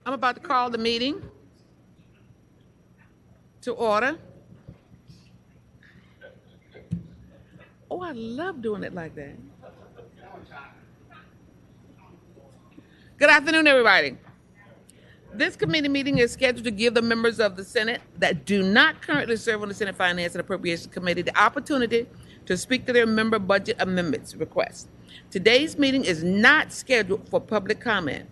I'm about to call the meeting to order. Oh, I love doing it like that. Good afternoon, everybody. This committee meeting is scheduled to give the members of the Senate that do not currently serve on the Senate Finance and Appropriations Committee the opportunity to speak to their member budget amendments requests. Today's meeting is not scheduled for public comment.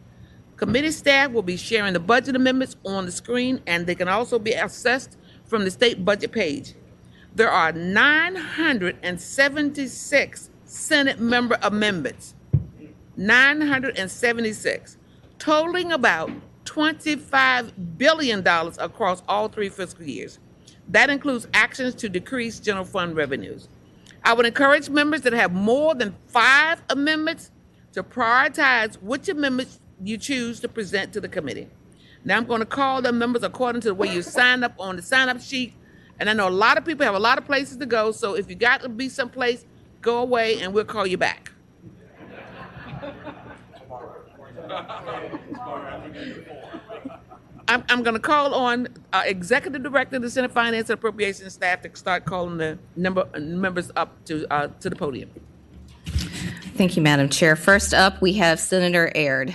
Committee staff will be sharing the budget amendments on the screen, and they can also be accessed from the state budget page. There are 976 Senate member amendments, 976, totaling about $25 billion across all 3 fiscal years. That includes actions to decrease general fund revenues. I would encourage members that have more than 5 amendments to prioritize which amendments you choose to present to the committee. Now I'm going to call the members according to the way you sign up on the sign-up sheet. And I know a lot of people have a lot of places to go, so if you got to be someplace, go away and we'll call you back. I'm going to call on Executive Director of the Senate Finance and Appropriations staff to start calling the members up to the podium. Thank you, Madam Chair. First up, we have Senator Aird.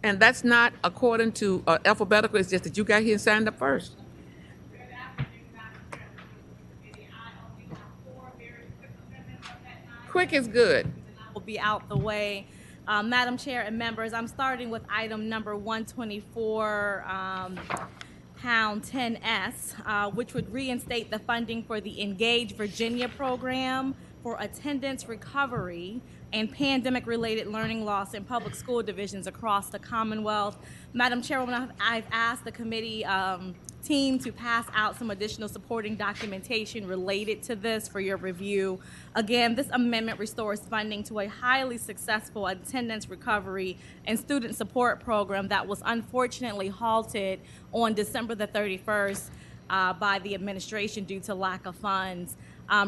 And that's not according to alphabetical, it's just that you got here and signed up first. Quick is good. Will be out the way. Madam Chair and members, I'm starting with item number 124, pound 10S, which would reinstate the funding for the Engage Virginia program for attendance recovery and pandemic-related learning loss in public school divisions across the Commonwealth. Madam Chairwoman, I've asked the committee team to pass out some additional supporting documentation related to this for your review. Again, this amendment restores funding to a highly successful attendance recovery and student support program that was unfortunately halted on December the 31st by the administration due to lack of funds.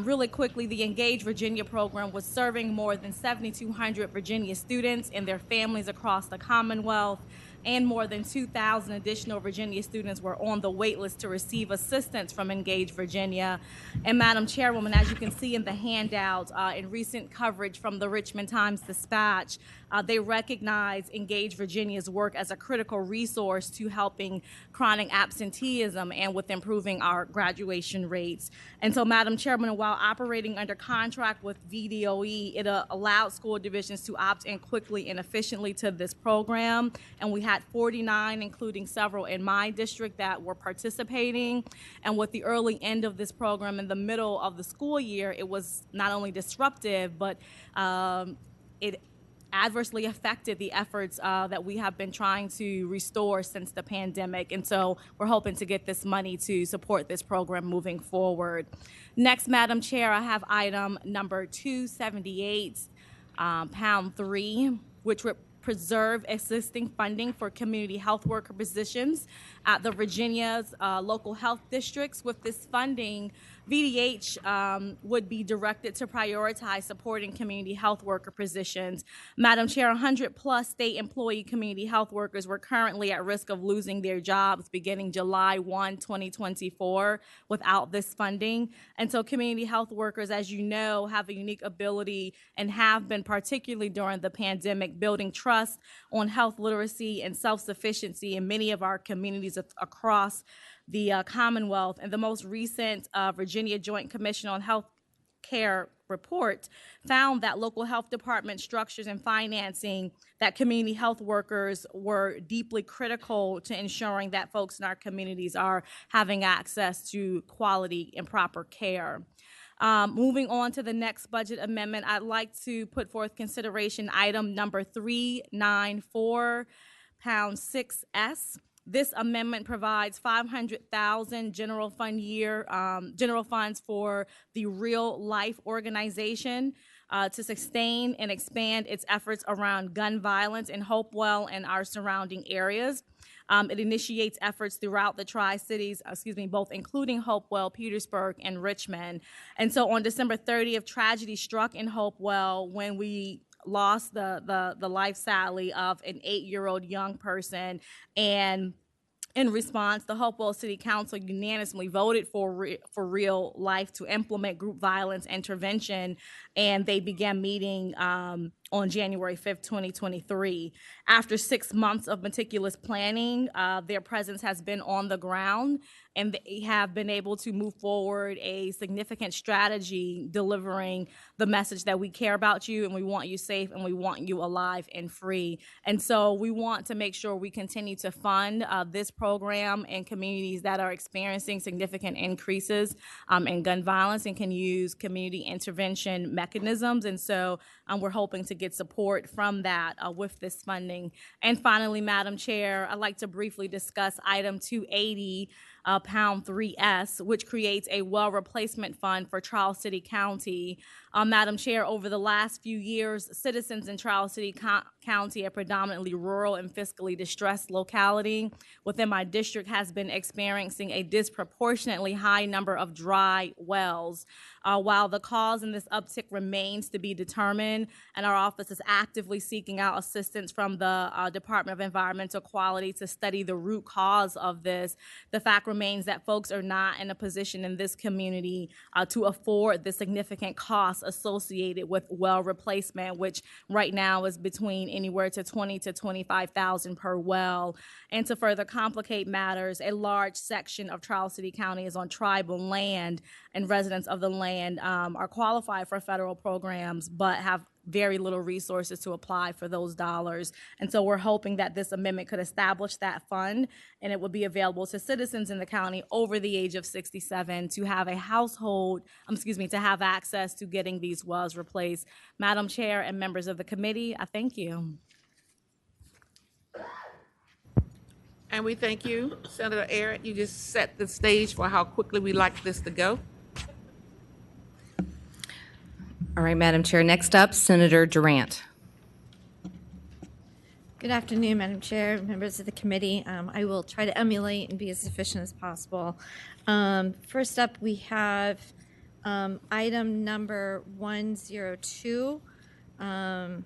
Really quickly, the Engage Virginia program was serving more than 7,200 Virginia students and their families across the Commonwealth, and more than 2,000 additional Virginia students were on the wait list to receive assistance from Engage Virginia. And Madam Chairwoman, as you can see in the handout, in recent coverage from the Richmond Times-Dispatch, they recognize Engage Virginia's work as a critical resource to helping chronic absenteeism and with improving our graduation rates. And so, Madam Chairman, while operating under contract with VDOE, it allowed school divisions to opt in quickly and efficiently to this program. And we had 49, including several in my district, that were participating. And with the early end of this program in the middle of the school year, it was not only disruptive, but it adversely affected the efforts that we have been trying to restore since the pandemic. And so we're hoping to get this money to support this program moving forward. Next, Madam Chair, I have item number 278, pound 3, which would preserve existing funding for community health worker positions at the Virginia's local health districts. With this funding, VDH would be directed to prioritize supporting community health worker positions. Madam Chair, 100+ state employee community health workers were currently at risk of losing their jobs beginning July 1, 2024 without this funding. And so community health workers, as you know, have a unique ability and have been, particularly during the pandemic, building trust on health literacy and self-sufficiency in many of our communities across the Commonwealth. And the most recent Virginia Joint Commission on Health Care report found that local health department structures and financing, that community health workers were deeply critical to ensuring that folks in our communities are having access to quality and proper care. Moving on to the next budget amendment, I'd like to put forth consideration item number 394, pound 6S. This amendment provides $500,000 general funds for the Real Life organization to sustain and expand its efforts around gun violence in Hopewell and our surrounding areas. It initiates efforts throughout the Tri-Cities, both including Hopewell, Petersburg, and Richmond. And so on December 30th, tragedy struck in Hopewell when we lost the life sadly of an 8-year-old young person. And in response, the Hopewell City Council unanimously voted for Real Life to implement group violence intervention, and they began meeting on January 5th, 2023. After 6 months of meticulous planning, their presence has been on the ground, and they have been able to move forward a significant strategy delivering the message that we care about you and we want you safe and we want you alive and free. And so we want to make sure we continue to fund this program in communities that are experiencing significant increases in gun violence and can use community intervention mechanisms. And so we're hoping to get support from that with this funding. And finally, Madam Chair, I'd like to briefly discuss item 280, pound 3S, which creates a well replacement fund for Charles City County. Madam Chair, over the last few years, citizens in Charles City County, a predominantly rural and fiscally distressed locality within my district, has been experiencing a disproportionately high number of dry wells. While the cause in this uptick remains to be determined, and our office is actively seeking out assistance from the Department of Environmental Quality to study the root cause of this, the fact remains that folks are not in a position in this community to afford the significant costs associated with well replacement, which right now is between anywhere to $20,000 to $25,000 per well. And to further complicate matters, a large section of Charles City County is on tribal land, and residents of the land are qualified for federal programs but have very little resources to apply for those dollars. And so we're hoping that this amendment could establish that fund, and it would be available to citizens in the county over the age of 67 to have to have access to getting these wells replaced. Madam Chair and members of the committee, I thank you. And we thank you, Senator Ayer. You just set the stage for how quickly we like this to go. All right, Madam Chair. Next up, Senator Durant. Good afternoon, Madam Chair, members of the committee. I will try to emulate and be as efficient as possible. First up, we have item number 102. I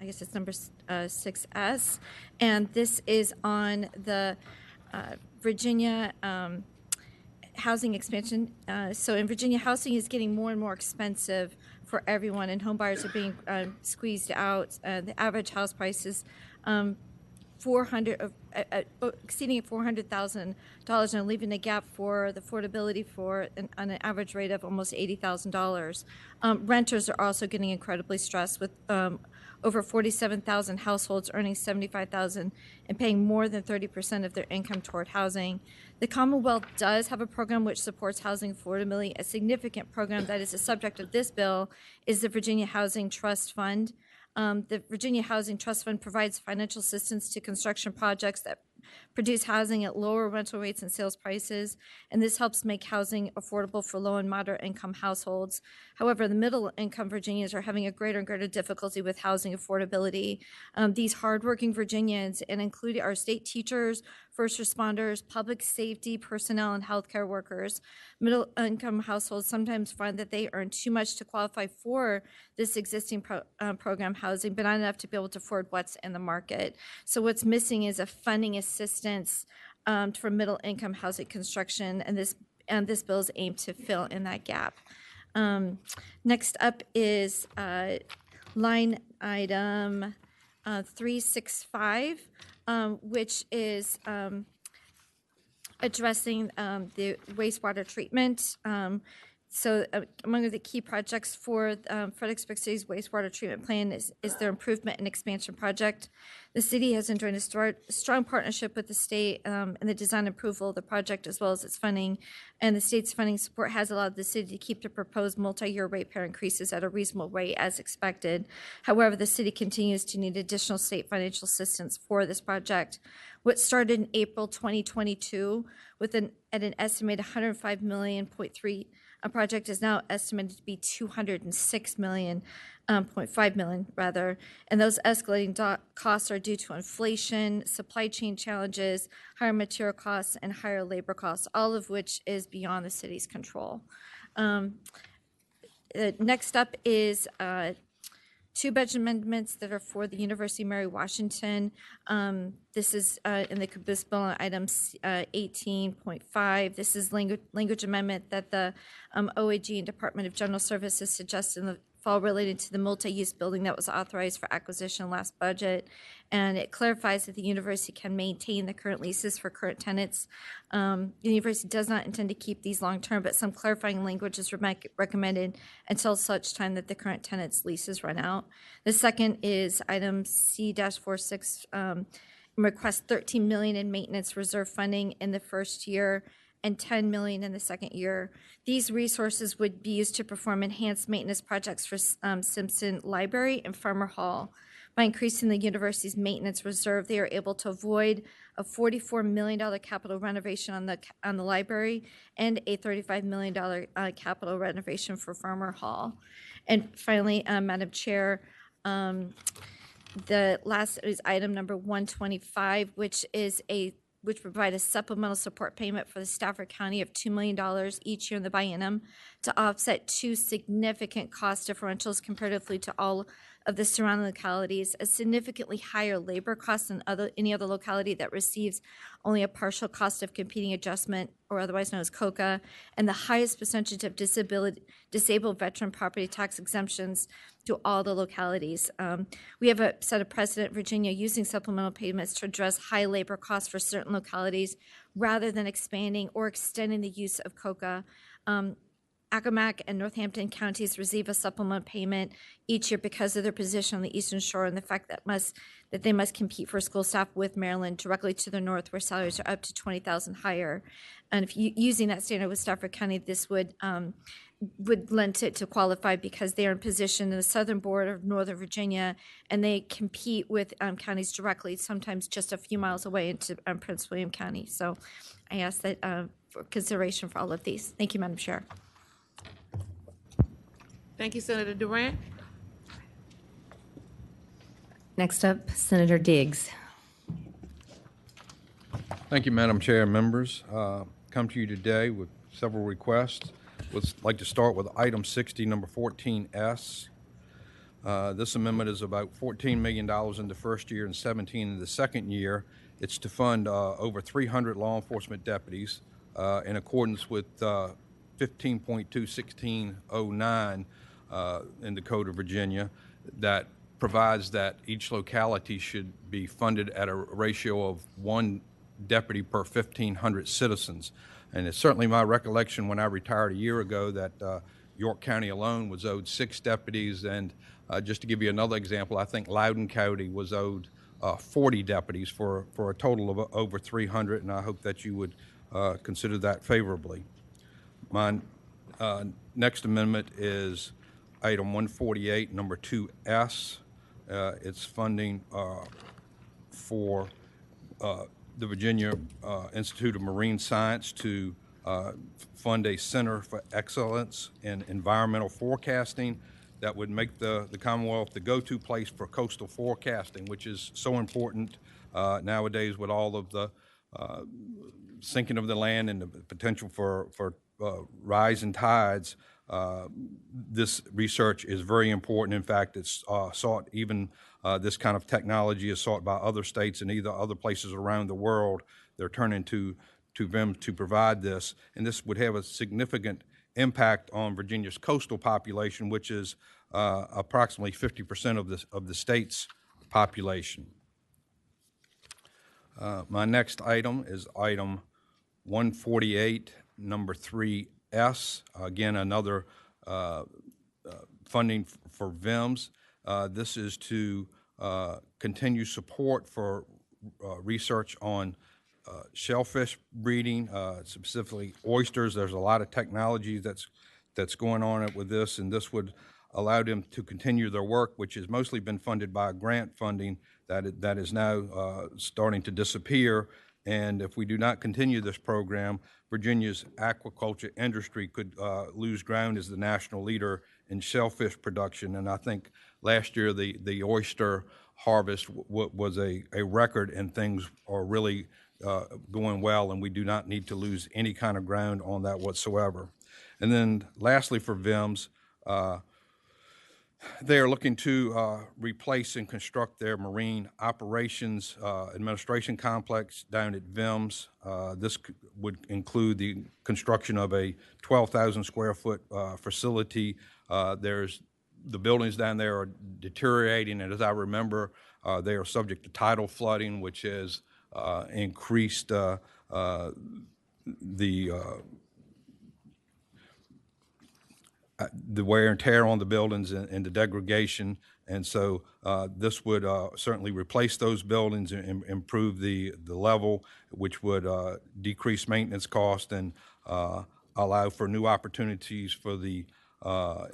guess it's number 6S. And this is on the Virginia housing expansion. So in Virginia, housing is getting more and more expensive for everyone, and home buyers are being squeezed out. The average house price is exceeding $400,000 and leaving a gap for the affordability for on an average rate of almost $80,000. Renters are also getting incredibly stressed with over 47,000 households earning $75,000 and paying more than 30% of their income toward housing. The Commonwealth does have a program which supports housing affordability. A significant program that is the subject of this bill is the Virginia Housing Trust Fund. The Virginia Housing Trust Fund provides financial assistance to construction projects that produce housing at lower rental rates and sales prices, and this helps make housing affordable for low and moderate income households. However, the middle income Virginians are having a greater and greater difficulty with housing affordability. These hardworking Virginians, and including our state teachers, first responders, public safety personnel, and healthcare workers, middle income households sometimes find that they earn too much to qualify for this existing program housing, but not enough to be able to afford what's in the market. So what's missing is a funding assistance for middle income housing construction, and this bill is aimed to fill in that gap. Next up is line item 365, which is addressing the wastewater treatment. So among the key projects for Fredericksburg City's wastewater treatment plan is their improvement and expansion project. The city has enjoyed a strong partnership with the state in the design and approval of the project, as well as its funding. And the state's funding support has allowed the city to keep the proposed multi-year ratepayer increases at a reasonable rate as expected. However, the city continues to need additional state financial assistance for this project. What started in April 2022 at an estimated $105.3 million, a project is now estimated to be $206.5 million, and those escalating costs are due to inflation, supply chain challenges, higher material costs, and higher labor costs, all of which is beyond the city's control. Next up is two budget amendments that are for the University of Mary Washington. This is in the caboose bill on item 18.5. This is language amendment that the OAG and Department of General Services suggested in the fall related to the multi-use building that was authorized for acquisition last budget. And it clarifies that the university can maintain the current leases for current tenants. The university does not intend to keep these long-term, but some clarifying language is recommended until such time that the current tenant's leases run out. The second is item C-46, request $13 million in maintenance reserve funding in the first year and $10 million in the second year. These resources would be used to perform enhanced maintenance projects for Simpson Library and Farmer Hall. By increasing the university's maintenance reserve, they are able to avoid a $44 million capital renovation on the library and a $35 million capital renovation for Farmer Hall. And finally, Madam Chair, the last is item number 125, which provide a supplemental support payment for the Stafford County of $2 million each year in the biennium to offset two significant cost differentials comparatively to all of the surrounding localities, a significantly higher labor cost than any other locality that receives only a partial cost of competing adjustment, or otherwise known as COCA, and the highest percentage of disabled veteran property tax exemptions to all the localities. We have set a precedent, Virginia, using supplemental payments to address high labor costs for certain localities rather than expanding or extending the use of COCA. Accomack and Northampton counties receive a supplemental payment each year because of their position on the Eastern Shore and the fact that they must compete for school staff with Maryland directly to the north, where salaries are up to $20,000 higher. And if using that standard with Stafford County, this would lend it to qualify because they are in position in the southern border of Northern Virginia, and they compete with counties directly, sometimes just a few miles away into Prince William County. So I ask that for consideration for all of these. Thank you, Madam Chair. Thank you, Senator Durant. Next up, Senator Diggs. Thank you, Madam Chair and members. Come to you today with several requests. Would like to start with item 60, number 14S. This amendment is about $14 million in the first year and $17 in the second year. It's to fund over 300 law enforcement deputies in accordance with 15.21609 in the Code of Virginia that provides that each locality should be funded at a ratio of one deputy per 1,500 citizens. And it's certainly my recollection when I retired a year ago that York County alone was owed 6 deputies. And just to give you another example, I think Loudoun County was owed 40 deputies for a total of over 300, and I hope that you would consider that favorably. My next amendment is item 148, number 2S. It's funding for the Virginia Institute of Marine Science to fund a Center for Excellence in Environmental Forecasting that would make the Commonwealth the go-to place for coastal forecasting, which is so important nowadays with all of the sinking of the land and the potential for rise in tides. This research is very important. In fact, it's sought, even this kind of technology is sought by other states and other places around the world. They're turning to them to provide this, and this would have a significant impact on Virginia's coastal population, which is approximately 50% of the state's population. My next item is item 148, number 3S. Again, another funding for VIMS. This is to continue support for research on shellfish breeding, specifically oysters. There's a lot of technology that's going on with this, and this would allow them to continue their work, which has mostly been funded by grant funding that is now starting to disappear. And if we do not continue this program, Virginia's aquaculture industry could lose ground as the national leader in shellfish production. And I think last year the oyster harvest was a record, and things are really going well, and we do not need to lose any kind of ground on that whatsoever. And then lastly for VIMS, They are looking to replace and construct their marine operations administration complex down at VIMS. This would include the construction of a 12,000 square foot facility. The buildings down there are deteriorating, and as I remember, they are subject to tidal flooding, which has increased the wear and tear on the buildings and the degradation. And so this would certainly replace those buildings and improve the level, which would decrease maintenance cost and allow for new opportunities for the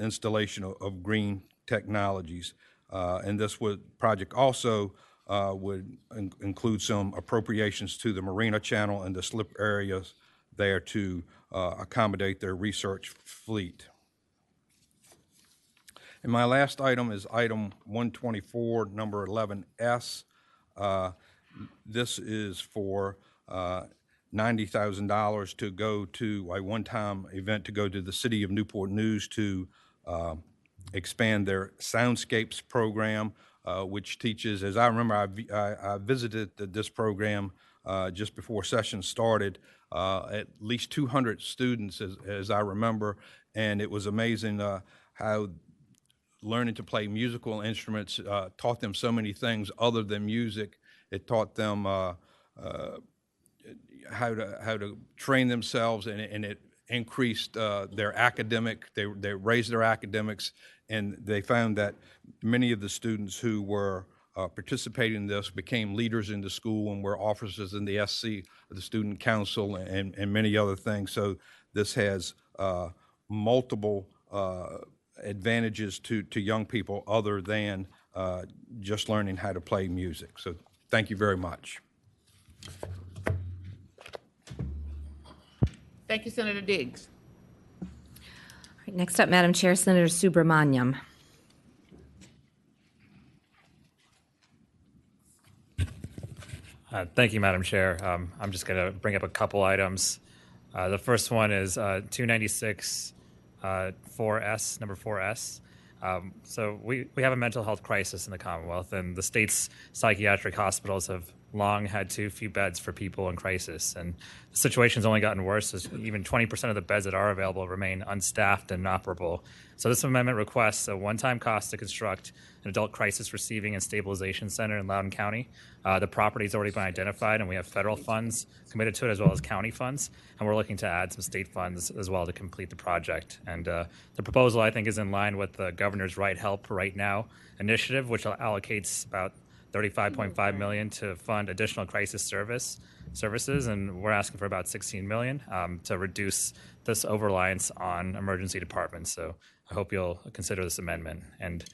installation of green technologies. And this project also would include some appropriations to the Marina Channel and the slip areas there to accommodate their research fleet. And my last item is item 124, number 11S. This is for $90,000 to go to a one-time event to go to the City of Newport News to expand their Soundscapes program, which teaches, as I remember, I visited this program just before session started, at least 200 students, as I remember, and it was amazing how learning to play musical instruments taught them so many things other than music. It taught them how to train themselves, and it increased their academic. They raised their academics, and they found that many of the students who were participating in this became leaders in the school and were officers in the SC, the student council, and many other things. So this has multiple advantages to young people other than just learning how to play music. So thank you very much. Thank you, Senator Diggs. All right, next up, Madam Chair, Senator Subramaniam. Thank you, Madam Chair. I'm just going to bring up a couple items. The first one is 296 4S, number 4S. So we have a mental health crisis in the Commonwealth, and the state's psychiatric hospitals have long had too few beds for people in crisis. And the situation's only gotten worse as even 20% of the beds that are available remain unstaffed and inoperable. So this amendment requests a one-time cost to construct an adult crisis receiving and stabilization center in Loudoun County. The property's already been identified, and we have federal funds committed to it as well as county funds. And we're looking to add some state funds as well to complete the project. And the proposal, I think, is in line with the Governor's Right Help Right Now initiative, which allocates about $35.5 million to fund additional crisis services, and we're asking for about $16 million to reduce this over-reliance on emergency departments. So I hope you'll consider this amendment. And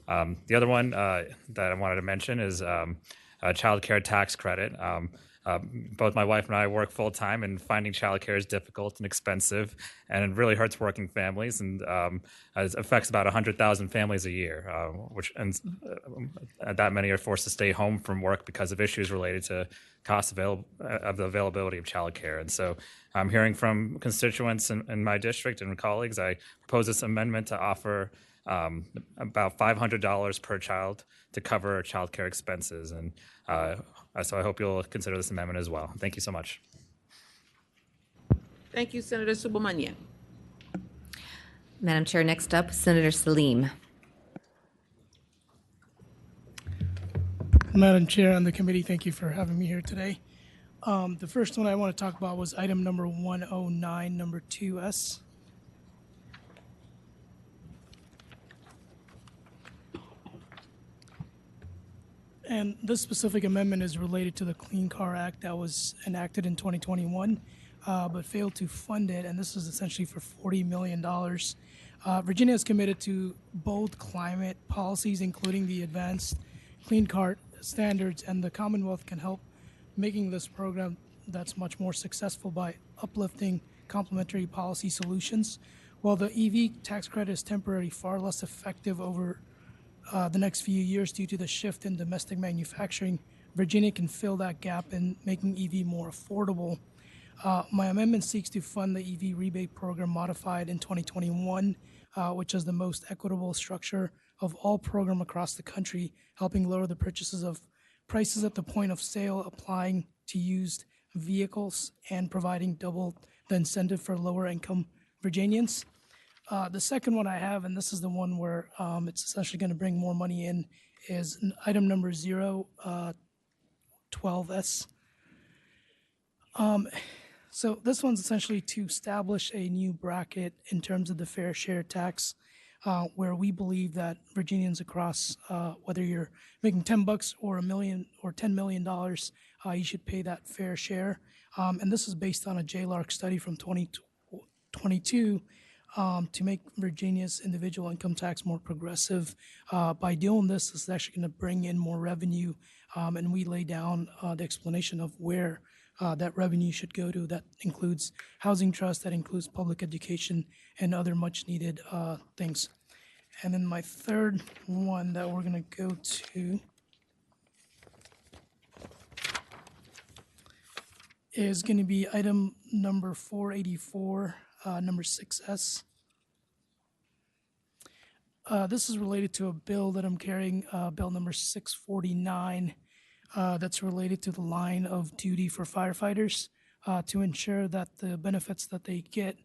the other one that I wanted to mention is a child care tax credit. Both my wife and I work full time, and finding childcare is difficult and expensive, and it really hurts working families. And it affects about 100,000 families a year, that many are forced to stay home from work because of issues related to cost of the availability of childcare. And so I'm hearing from constituents in my district and colleagues. I propose this amendment to offer about $500 per child to cover childcare expenses. And so I hope you'll consider this amendment as well. Thank you so much. Thank you, Senator Subramanian. Madam Chair, next up, Senator Salim. Madam Chair and the committee, thank you for having me here today. The first one I want to talk about was item number 109, number 2S. And this specific amendment is related to the Clean Car Act that was enacted in 2021, but failed to fund it. And this is essentially for $40 million. Virginia is committed to bold climate policies, including the advanced clean car standards, and the Commonwealth can help making this program that's much more successful by uplifting complementary policy solutions. While the EV tax credit is temporarily far less effective over the next few years due to the shift in domestic manufacturing, Virginia can fill that gap in making EV more affordable. My amendment seeks to fund the EV rebate program modified in 2021, which is the most equitable structure of all program across the country, helping lower the prices at the point of sale, applying to used vehicles, and providing double the incentive for lower income Virginians. The second one I have, and this is the one where it's essentially going to bring more money in, is item number 012S. So this one's essentially to establish a new bracket in terms of the fair share tax, where we believe that Virginians across, whether you're making $10 or $1 million or $10 million, you should pay that fair share. And this is based on a JLARC study from 2022 to make Virginia's individual income tax more progressive. By doing this is actually going to bring in more revenue, and we lay down the explanation of where that revenue should go to. That includes housing trust, that includes public education, and other much needed things. And then my third one that we're going to go to is going to be item number 484, number 6S. This is related to a bill that I'm carrying, bill number 649, that's related to the line of duty for firefighters to ensure that the benefits that they get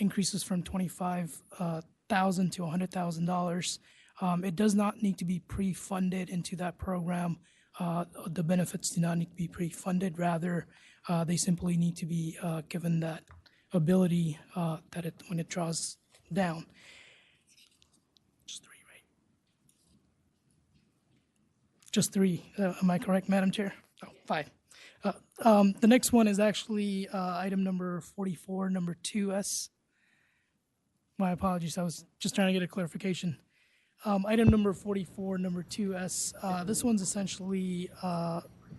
increases from $25,000 to $100,000. It does not need to be pre-funded into that program. The benefits do not need to be pre-funded. Rather, they simply need to be given that ability when it draws down. Just three, right? Just three. Am I correct, Madam Chair? Oh, five. The next one is actually item number 44, number 2S. My apologies. I was just trying to get a clarification. Item number 44, number 2S. This one's essentially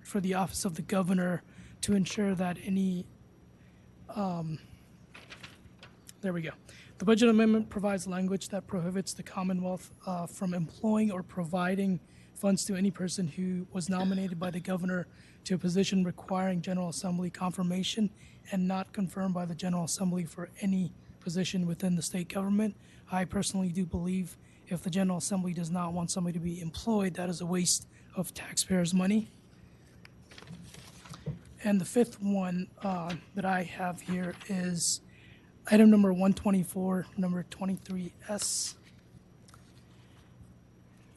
for the Office of the Governor to ensure that any. There we go. The budget amendment provides language that prohibits the Commonwealth from employing or providing funds to any person who was nominated by the governor to a position requiring General Assembly confirmation and not confirmed by the General Assembly for any position within the state government. I personally do believe if the General Assembly does not want somebody to be employed, that is a waste of taxpayers' money. And the fifth one that I have here is item number 124, number 23S.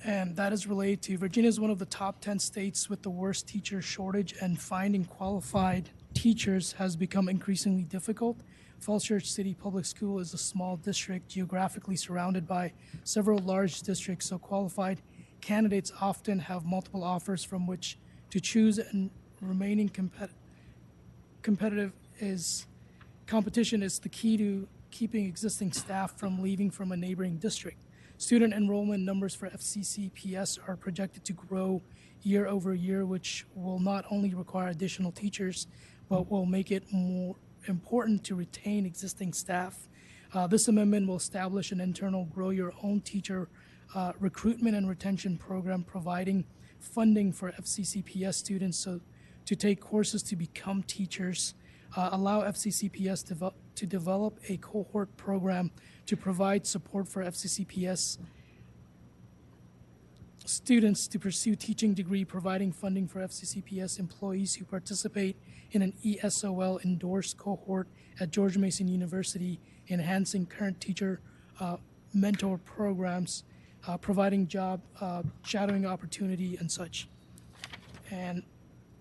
And that is related to Virginia is one of the top 10 states with the worst teacher shortage, and finding qualified teachers has become increasingly difficult. Falls Church City Public School is a small district geographically surrounded by several large districts, so qualified candidates often have multiple offers from which to choose, and remaining competitive competition is the key to keeping existing staff from leaving from a neighboring district. Student enrollment numbers for FCCPS are projected to grow year over year, which will not only require additional teachers, but will make it more important to retain existing staff. This amendment will establish an internal grow your own teacher recruitment and retention program, providing funding for FCCPS students to take courses to become teachers, allow FCCPS to develop a cohort program to provide support for FCCPS students to pursue teaching degree, providing funding for FCCPS employees who participate in an ESOL endorsed cohort at George Mason University, enhancing current teacher mentor programs, providing job shadowing opportunity and such. And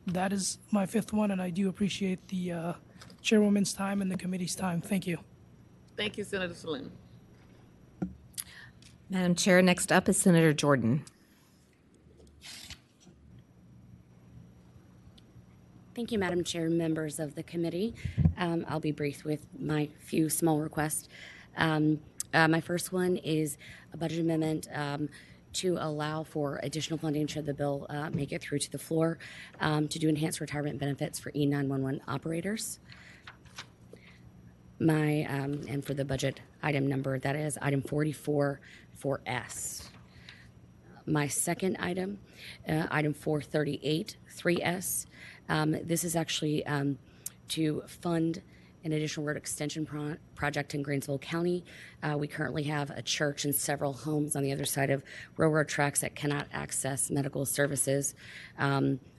that is my fifth one, and I do appreciate the chairwoman's time and the committee's time. Thank you. Thank you, Senator Salim. Madam Chair, next up is Senator Jordan. Thank you, Madam Chair, members of the committee. I'll be brief with my few small requests. My first one is a budget amendment to allow for additional funding should the bill make it through to the floor to do enhanced retirement benefits for E911 operators. And for the budget item number, that is item 444S. My second item, item 438, 3S. This is actually to fund an additional road extension project in Greensville County. We currently have a church and several homes on the other side of railroad tracks that cannot access medical services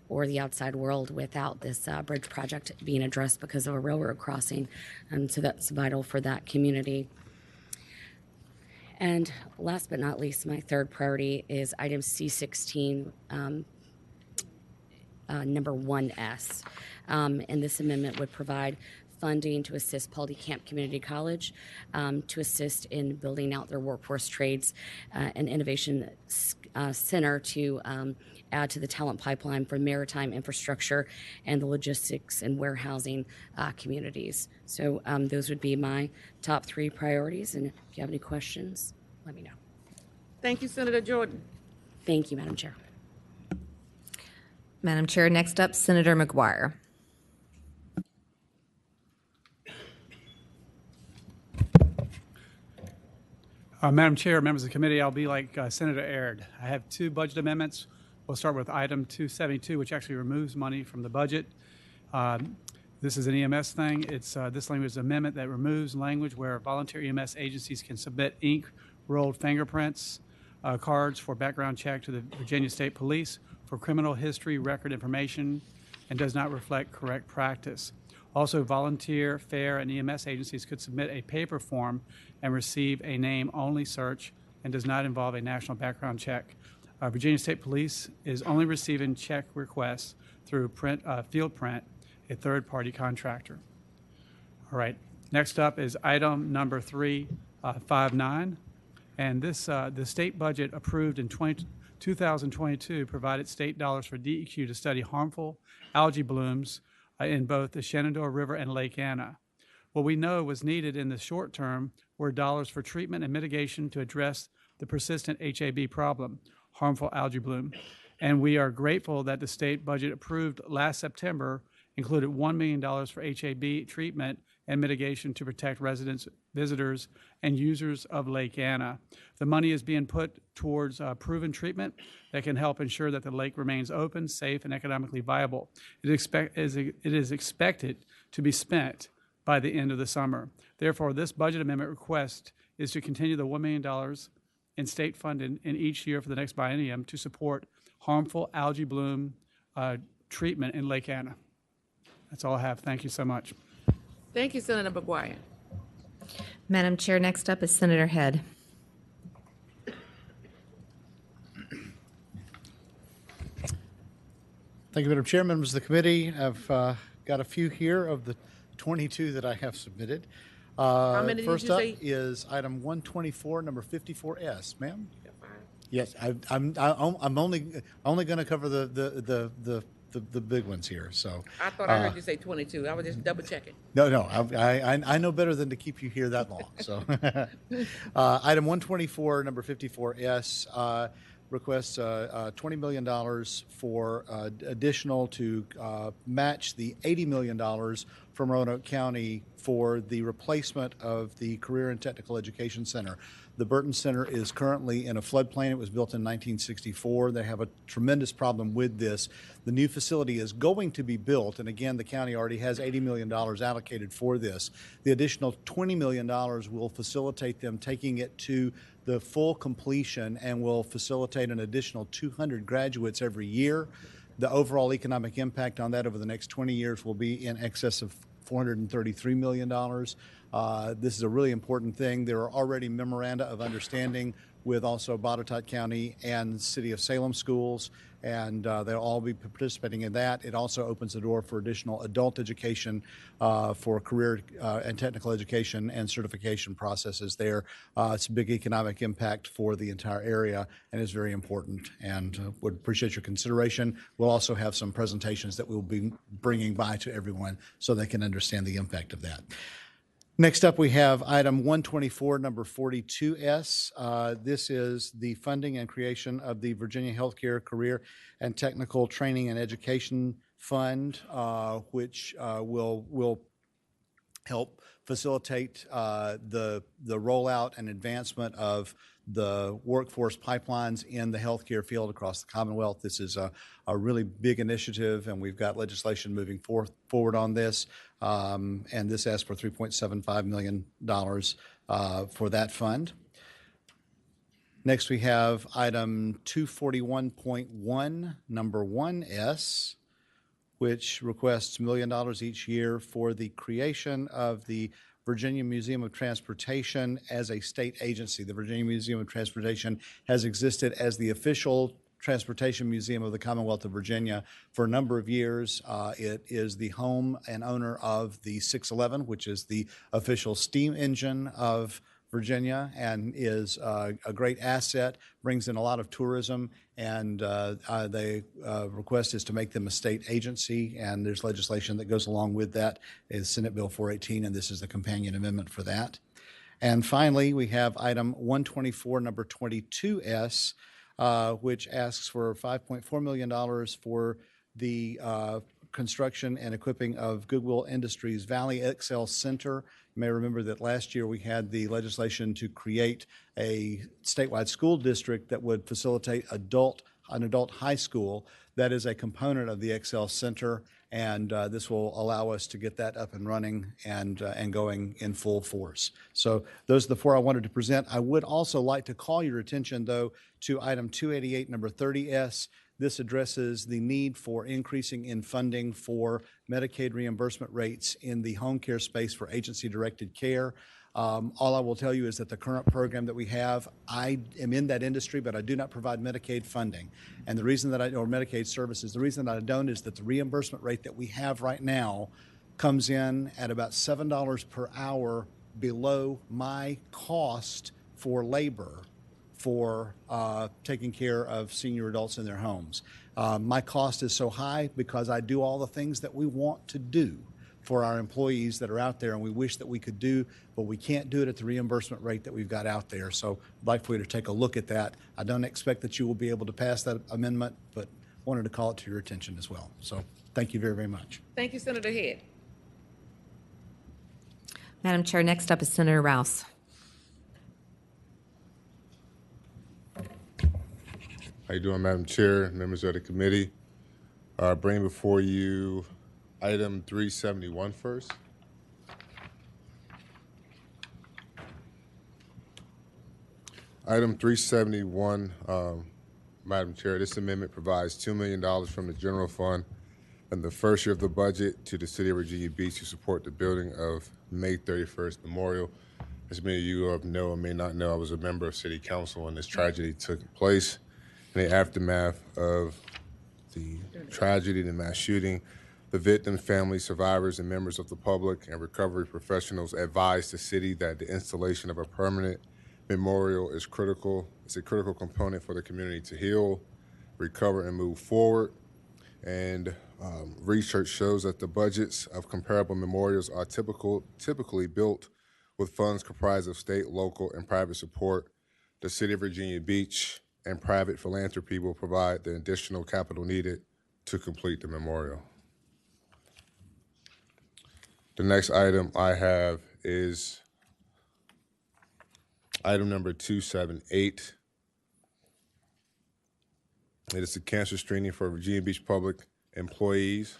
or the outside world without this bridge project being addressed because of a railroad crossing. And so that's vital for that community. And last but not least, my third priority is item C16, number 1S. And this amendment would provide funding to assist Paul D. Camp Community College to assist in building out their workforce trades and innovation center to add to the talent pipeline for maritime infrastructure and the logistics and warehousing communities. So those would be my top 3 priorities. And if you have any questions, let me know. Thank you, Senator Jordan. Thank you, Madam Chair. Madam Chair, next up, Senator McGuire. Madam Chair, members of the committee, I'll be like Senator Aird. I have 2 budget amendments. We'll start with item 272, which actually removes money from the budget. This is an EMS thing. It's this language is an amendment that removes language where volunteer EMS agencies can submit ink-rolled fingerprints cards for background check to the Virginia State Police for criminal history record information and does not reflect correct practice. Also, volunteer, FAIR, and EMS agencies could submit a paper form and receive a name-only search and does not involve a national background check. Virginia State Police is only receiving check requests through Field Print, a third-party contractor. All right, next up is item number 359. And this, the state budget approved in 2022 provided state dollars for DEQ to study harmful algae blooms in both the Shenandoah River and Lake Anna. What we know was needed in the short term were dollars for treatment and mitigation to address the persistent HAB problem, harmful algae bloom. And we are grateful that the state budget approved last September included $1 million for HAB treatment and mitigation to protect residents, visitors, and users of Lake Anna. The money is being put towards proven treatment that can help ensure that the lake remains open, safe, and economically viable. It is expected to be spent by the end of the summer. Therefore, this budget amendment request is to continue the $1 million in state funding in each year for the next biennium to support harmful algae bloom treatment in Lake Anna. That's all I have. Thank you so much. Thank you, Senator McGuire. Madam Chair, next up is Senator Head. Thank you, Madam Chair. Members of the committee, I've got a few here of the 22 that I have submitted. How many did first you up say? is item 124, number 54S. Ma'am? Yes, I'm only going to cover the big ones here. So I thought I heard you say 22. I was just double checking. No, I know better than to keep you here that long. So item 124, number 54S, requests $20 million for additional to match the $80 million from Roanoke County for the replacement of the Career and Technical Education Center. The Burton Center is currently in a floodplain. It was built in 1964. They have a tremendous problem with this. The new facility is going to be built, and again, the county already has $80 million allocated for this. The additional $20 million will facilitate them taking it to the full completion and will facilitate an additional 200 graduates every year. The overall economic impact on that over the next 20 years will be in excess of $433 million. This is a really important thing. There are already memoranda of understanding with also Botetourt County and City of Salem schools, and they'll all be participating in that. It also opens the door for additional adult education for career and technical education and certification processes there. It's a big economic impact for the entire area and is very important, and would appreciate your consideration. We'll also have some presentations that we'll be bringing by to everyone so they can understand the impact of that. Next up, we have item 124, number 42S. This is the funding and creation of the Virginia Healthcare Career and Technical Training and Education Fund, which will help facilitate the rollout and advancement of the workforce pipelines in the healthcare field across the Commonwealth. This is a really big initiative, and we've got legislation moving forward on this. And this asks for $3.75 million for that fund. Next, we have item 241.1, number 1S, which requests $1 million each year for the creation of the Virginia Museum of Transportation as a state agency. The Virginia Museum of Transportation has existed as the official transportation museum of the Commonwealth of Virginia for a number of years. It is the home and owner of the 611, which is the official steam engine of Virginia, and is a great asset, brings in a lot of tourism, and the request is to make them a state agency, and there's legislation that goes along with that. It's Senate Bill 418, and this is the companion amendment for that. And finally, we have item 124, number 22S, which asks for $5.4 million for the construction and equipping of Goodwill Industries Valley XL Center. You may remember that last year we had the legislation to create a statewide school district that would facilitate an adult high school. That is a component of the XL Center, and this will allow us to get that up and running and going in full force. So those are the four I wanted to present. I would also like to call your attention, though, to item 288, number 30S. This addresses the need for increasing in funding for Medicaid reimbursement rates in the home care space for agency-directed care. All I will tell you is that the current program that we have, I am in that industry, but I do not provide Medicaid funding. And the reason that or Medicaid services, the reason that I don't is that the reimbursement rate that we have right now comes in at about $7 per hour below my cost for labor for taking care of senior adults in their homes. My cost is so high because I do all the things that we want to do for our employees that are out there, and we wish that we could do, but we can't do it at the reimbursement rate that we've got out there. So I'd like for you to take a look at that. I don't expect that you will be able to pass that amendment, but wanted to call it to your attention as well. So thank you very, very much. Thank you, Senator Head. Madam Chair, next up is Senator Rouse. How you doing, Madam Chair, members of the committee? Bring before you item 371 first. Item 371, Madam Chair, this amendment provides $2 million from the general fund in the first year of the budget to the City of Virginia Beach to support the building of May 31st Memorial. As many of you know or may not know, I was a member of City Council when this tragedy took place. In the aftermath of the tragedy, the mass shooting, the victims, families, survivors, and members of the public and recovery professionals advised the city that the installation of a permanent memorial is critical. It's a critical component for the community to heal, recover, and move forward. And research shows that the budgets of comparable memorials are typically built with funds comprised of state, local, and private support. The City of Virginia Beach and private philanthropy will provide the additional capital needed to complete the memorial. The next item I have is item number 278. It is the cancer screening for Virginia Beach public employees.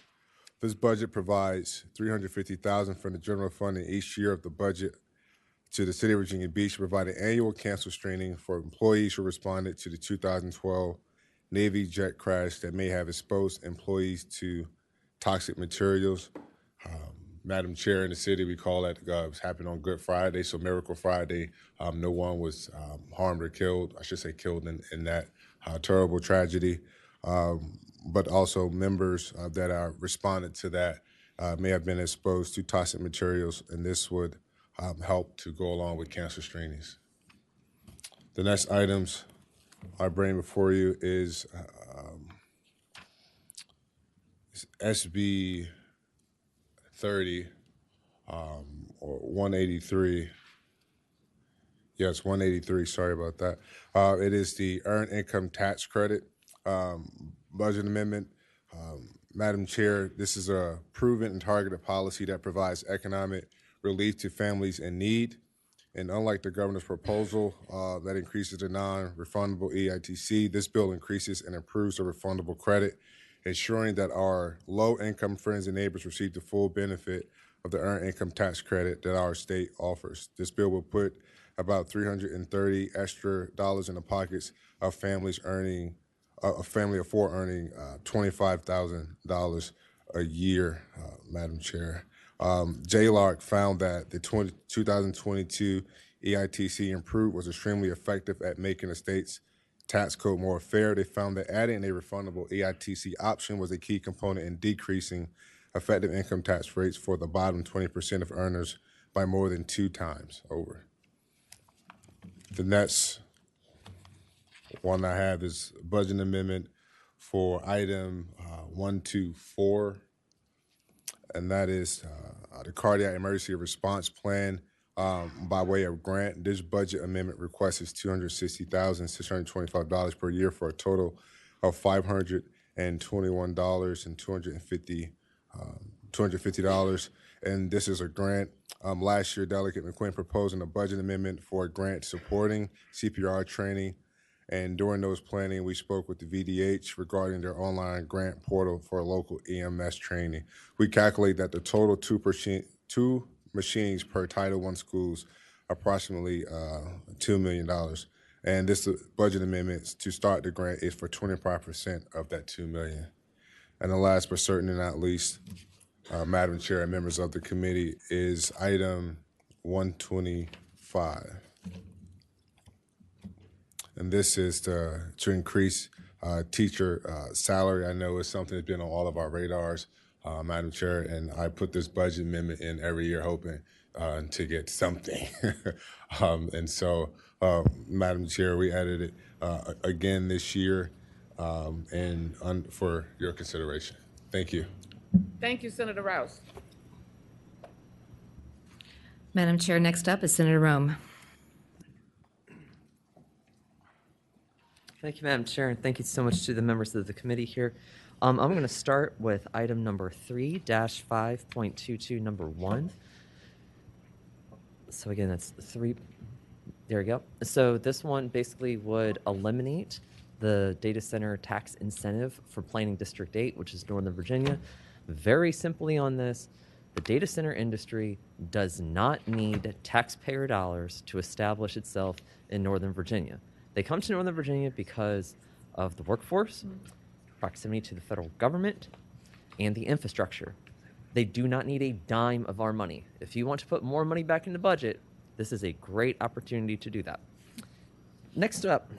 This budget provides $350,000 from the general fund in each year of the budget to the City of Virginia Beach to provide an annual cancer screening for employees who responded to the 2012 Navy jet crash that may have exposed employees to toxic materials. Madam Chair, in the city, we call that happened on Good Friday, so Miracle Friday. No one was harmed or killed, I should say killed in that terrible tragedy. But also members that are responded to that may have been exposed to toxic materials, and this would help to go along with cancer screenings. The next items I bring before you is SB 30 or 183. Yes, 183, sorry about that. It is the Earned Income Tax Credit budget amendment. Madam Chair, this is a proven and targeted policy that provides economic relief to families in need. And unlike the governor's proposal that increases the non-refundable EITC, this bill increases and improves the refundable credit, ensuring that our low-income friends and neighbors receive the full benefit of the earned income tax credit that our state offers. This bill will put about $330 extra in the pockets of families earning, a family of four earning $25,000 a year, Madam Chair. JLARC found that the 2022 EITC improved was extremely effective at making the state's tax code more fair. They found that adding a refundable EITC option was a key component in decreasing effective income tax rates for the bottom 20% of earners by more than 2 times over. The next one I have is budget amendment for item 124, and that is the cardiac emergency response plan by way of grant. This budget amendment requests $260,625 per year for a total of $521,250. And this is a grant. Last year, Delegate McQuinn proposed a budget amendment for a grant supporting CPR training. And during those planning, we spoke with the VDH regarding their online grant portal for local EMS training. We calculate that the total two machines per Title I schools, approximately $2 million. And this budget amendment to start the grant is for 25% of that $2 million. And the last but certainly not least, Madam Chair and members of the committee, is item 125. And this is to increase teacher salary. I know it's something that's been on all of our radars, Madam Chair, and I put this budget amendment in every year hoping to get something. And so, Madam Chair, we added it again this year and for your consideration. Thank you. Thank you, Senator Rouse. Madam Chair, next up is Senator Rome. Thank you, Madam Chair, and thank you so much to the members of the committee here. I'm going to start with item number 3-5.22, number 1. So again, that's 3. There we go. So this one basically would eliminate the data center tax incentive for Planning District 8, which is Northern Virginia. Very simply on this, the data center industry does not need taxpayer dollars to establish itself in Northern Virginia. They come to Northern Virginia because of the workforce, proximity to the federal government, and the infrastructure. They do not need a dime of our money. If you want to put more money back in the budget, this is a great opportunity to do that. Next up,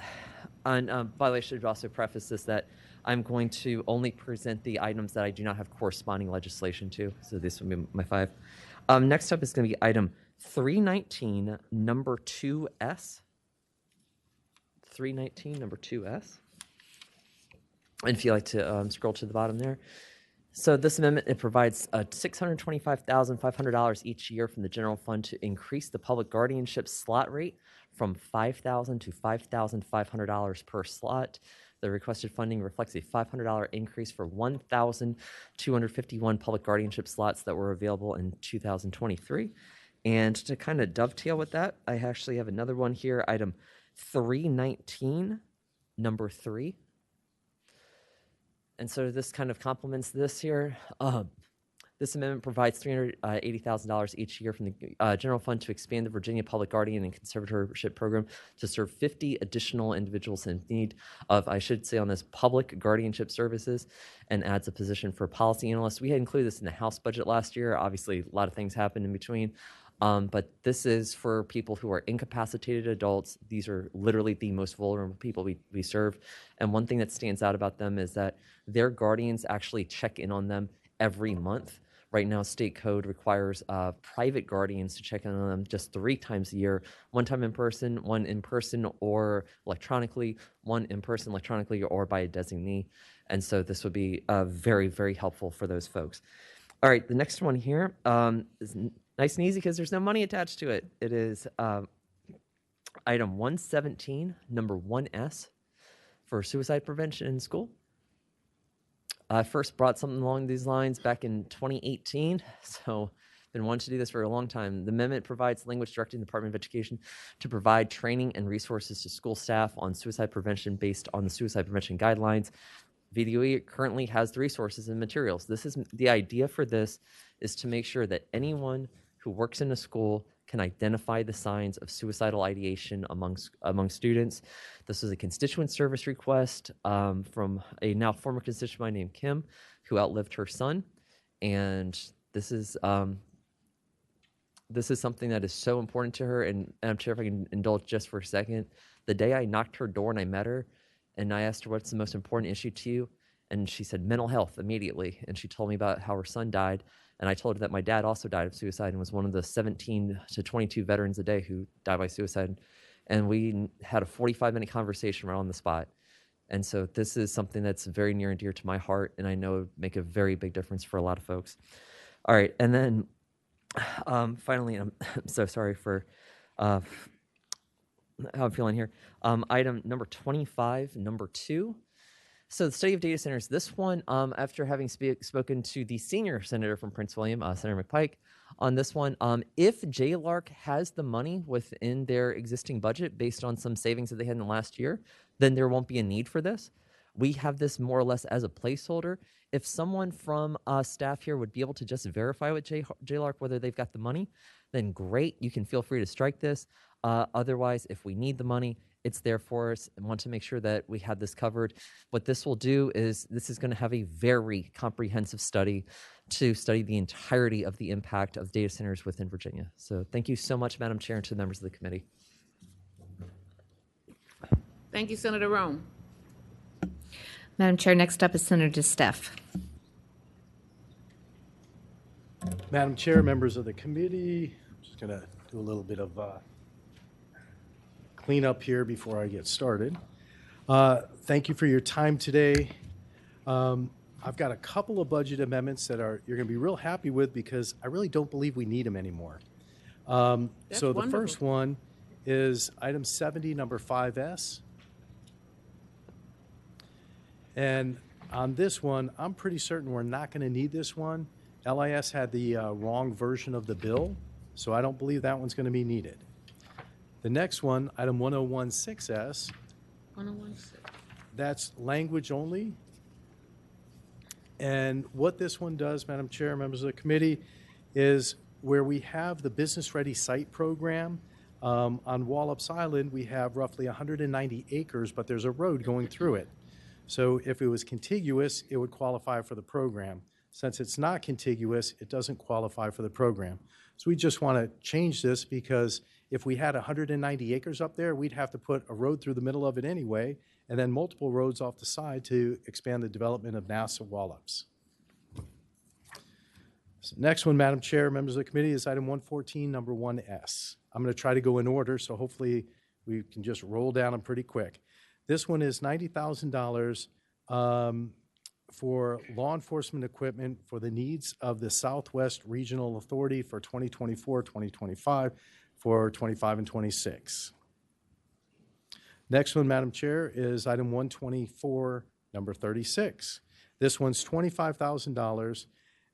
by the way, I should also preface this that I'm going to only present the items that I do not have corresponding legislation to. So this will be my 5. Next up is going to be item 319, number 2S. 319, number 2S. And if you like to scroll to the bottom there. So this amendment, it provides $625,500 each year from the general fund to increase the public guardianship slot rate from $5,000 to $5,500 per slot. The requested funding reflects a $500 increase for 1,251 public guardianship slots that were available in 2023. And to kind of dovetail with that, I actually have another one here, item 319, number 3. And so this kind of complements this here. This amendment provides $380,000 each year from the general fund to expand the Virginia Public Guardian and Conservatorship Program to serve 50 additional individuals in need of, I should say on this, public guardianship services, and adds a position for policy analyst. We had included this in the House budget last year. Obviously, a lot of things happened in between. But this is for people who are incapacitated adults. These are literally the most vulnerable people we serve. And one thing that stands out about them is that their guardians actually check in on them every month. Right now, state code requires private guardians to check in on them just 3 times a year, one time in person, one in person or electronically, one in person electronically or by a designee. And so this would be very, very helpful for those folks. All right, the next one here is nice and easy because there's no money attached to it. It is item 117, number 1S, for suicide prevention in school. I first brought something along these lines back in 2018, so been wanting to do this for a long time. The amendment provides language directing the Department of Education to provide training and resources to school staff on suicide prevention based on the suicide prevention guidelines. VDOE currently has the resources and materials. This is the idea for this is to make sure that anyone who works in a school can identify the signs of suicidal ideation among students. This is a constituent service request from a now former constituent of mine named Kim, who outlived her son, and this is something that is so important to her. And I'm sure if I can indulge just for a second, the day I knocked her door and I met her, and I asked her, what's the most important issue to you? And she said, mental health immediately. And she told me about how her son died. And I told her that my dad also died of suicide and was one of the 17 to 22 veterans a day who died by suicide. And we had a 45-minute conversation right on the spot. And so this is something that's very near and dear to my heart, and I know would make a very big difference for a lot of folks. All right, and then finally, I'm so sorry for how I'm feeling here. Item number 25, number 2. So the study of data centers, this one, after having spoken to the senior senator from Prince William, Senator McPike, on this one, if JLARC has the money within their existing budget based on some savings that they had in the last year, then there won't be a need for this. We have this more or less as a placeholder. If someone from staff here would be able to just verify with JLARC whether they've got the money, then great, you can feel free to strike this. Otherwise, if we need the money, it's there for us, and want to make sure that we have this covered. What this will do is this is going to have a very comprehensive study to study the entirety of the impact of data centers within Virginia. So thank you so much, Madam Chair, and to the members of the committee. Thank you, Senator Rome. Madam Chair, next up is Senator Steff. Madam Chair, members of the committee, I'm just going to do a little bit of cleanup here before I get started. Thank you for your time today. I've got a couple of budget amendments that you're going to be real happy with because I really don't believe we need them anymore. So the wonderful. first one is item 70, number 5S. And on this one, I'm pretty certain we're not going to need this one. LIS had the wrong version of the bill, so I don't believe that one's going to be needed. The next one, item 1016S, 1016. that's language only. And what this one does, Madam Chair, members of the committee, is where we have the Business Ready Site program. On Wallops Island, we have roughly 190 acres, but there's a road going through it. So if it was contiguous, it would qualify for the program. Since it's not contiguous, it doesn't qualify for the program. So we just want to change this because if we had 190 acres up there, we'd have to put a road through the middle of it anyway, and then multiple roads off the side to expand the development of NASA Wallops. So next one, Madam Chair, members of the committee, is item 114, number 1S. I'm going to try to go in order, so hopefully we can just roll down them pretty quick. This one is $90,000 for law enforcement equipment for the needs of the Southwest Regional Authority for 2024, 2025, for 25 and 26. Next one, Madam Chair, is item 124, number 36. This one's $25,000,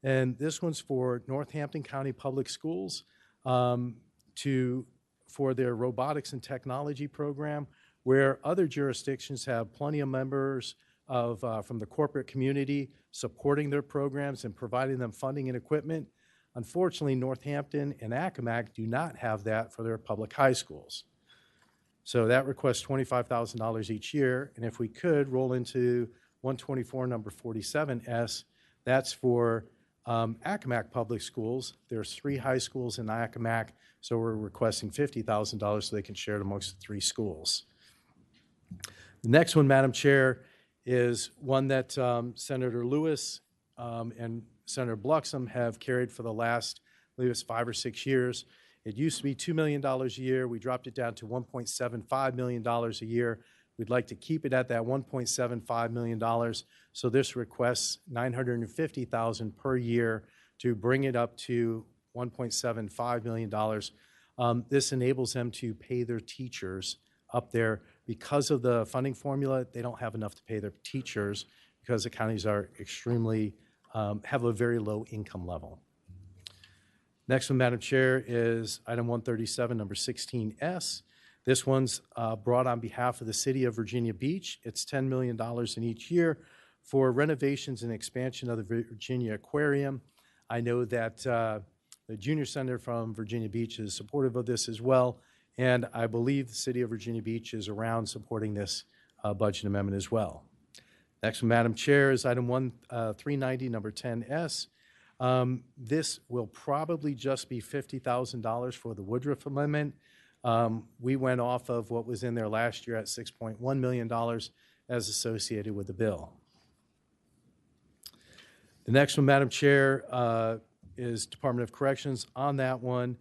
and this one's for Northampton County Public Schools for their robotics and technology program, where other jurisdictions have plenty of members from the corporate community supporting their programs and providing them funding and equipment. Unfortunately, Northampton and Accomack do not have that for their public high schools. So that requests $25,000 each year, and if we could roll into 124, number 47S, that's for Accomack Public Schools. There's 3 high schools in Accomack, so we're requesting $50,000 so they can share it amongst the 3 schools. The next one, Madam Chair, is one that Senator Lewis and Senator Bluxham have carried for the last, I believe it's 5 or 6 years. It used to be $2 million a year. We dropped it down to $1.75 million a year. We'd like to keep it at that $1.75 million. So this requests $950,000 per year to bring it up to $1.75 million. This enables them to pay their teachers up there. Because of the funding formula, they don't have enough to pay their teachers because the counties are extremely, have a very low income level. Next one, Madam Chair, is item 137, number 16S. This one's brought on behalf of the City of Virginia Beach. It's $10 million in each year for renovations and expansion of the Virginia Aquarium. I know that the Junior Center from Virginia Beach is supportive of this as well, and I believe the City of Virginia Beach is around supporting this budget amendment as well. Next one, Madam Chair, is item 390, number 10S. This will probably just be $50,000 for the Woodruff Amendment. We went off of what was in there last year at $6.1 million as associated with the bill. The next one, Madam Chair, is Department of Corrections. On that one,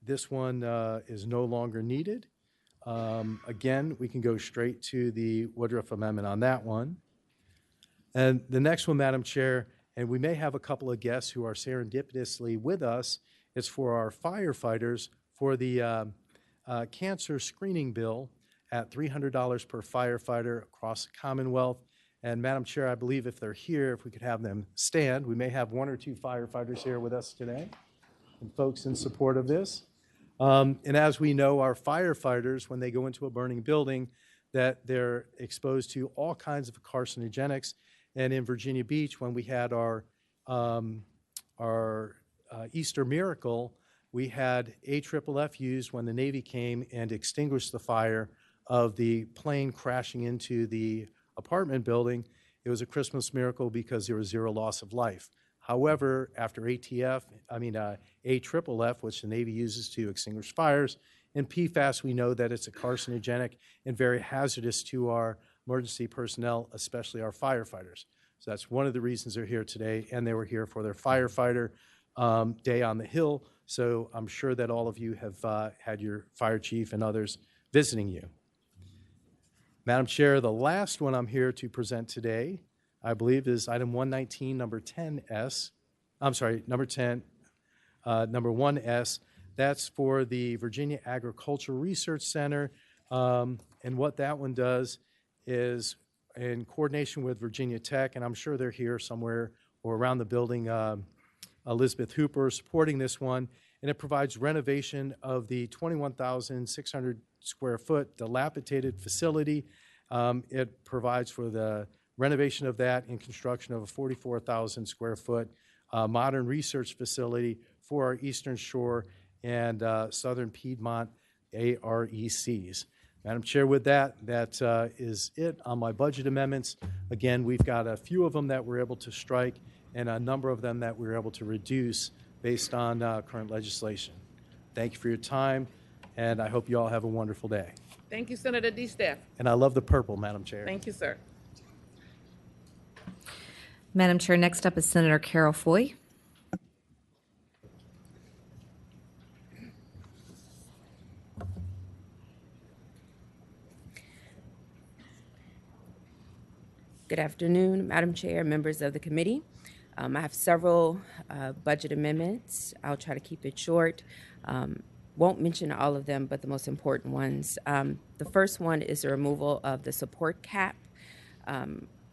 this one is no longer needed. Again, we can go straight to the Woodruff Amendment on that one. And the next one, Madam Chair, and we may have a couple of guests who are serendipitously with us, it's for our firefighters for the cancer screening bill at $300 per firefighter across the Commonwealth. And Madam Chair, I believe if they're here, if we could have them stand, we may have one or two firefighters here with us today and folks in support of this. And as we know, our firefighters, when they go into a burning building, that they're exposed to all kinds of carcinogenics. And in Virginia Beach, when we had our Easter miracle, we had AFFF used when the Navy came and extinguished the fire of the plane crashing into the apartment building. It was a Christmas miracle because there was zero loss of life. However, after AFFF, which the Navy uses to extinguish fires, and PFAS, we know that it's a carcinogenic and very hazardous to our emergency personnel, especially our firefighters. So that's one of the reasons they're here today, and they were here for their firefighter day on the Hill. So I'm sure that all of you have had your fire chief and others visiting you. Madam Chair, the last one I'm here to present today, I believe, is item 119, number 10S. I'm sorry, number 10, number 1S. That's for the Virginia Agricultural Research Center. And what that one does is, in coordination with Virginia Tech, and I'm sure they're here somewhere or around the building, Elizabeth Hooper supporting this one, and it provides renovation of the 21,600 square foot dilapidated facility. It provides for the renovation of that and construction of a 44,000 square foot modern research facility for our Eastern Shore and Southern Piedmont ARECs. Madam Chair, with that is it on my budget amendments. Again, we've got a few of them that we're able to strike and a number of them that we're able to reduce based on current legislation. Thank you for your time, and I hope you all have a wonderful day. Thank you, Senator DeSteph. And I love the purple, Madam Chair. Thank you, sir. Madam Chair, next up is Senator Carol Foy. Good afternoon, Madam Chair, members of the committee. I have several budget amendments. I'll try to keep it short. Won't mention all of them, but the most important ones. The first one is the removal of the support cap,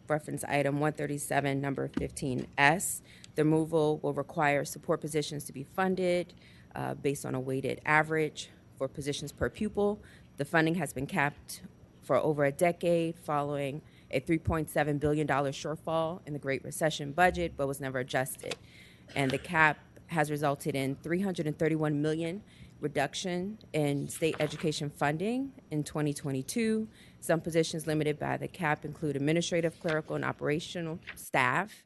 reference item 137, number 15S. The removal will require support positions to be funded based on a weighted average for positions per pupil. The funding has been capped for over a decade following a $3.7 billion shortfall in the Great Recession budget, but was never adjusted. And the cap has resulted in $331 million reduction in state education funding in 2022. Some positions limited by the cap include administrative, clerical, and operational staff.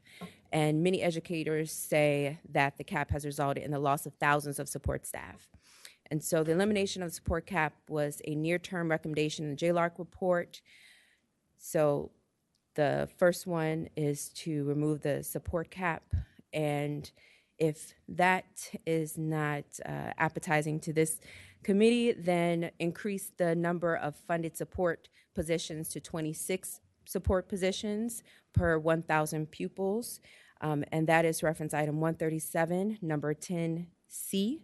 And many educators say that the cap has resulted in the loss of thousands of support staff. And so the elimination of the support cap was a near-term recommendation in the JLARC report. So the first one is to remove the support cap, and if that is not appetizing to this committee, then increase the number of funded support positions to 26 support positions per 1,000 pupils, and that is reference item 137, number 10C.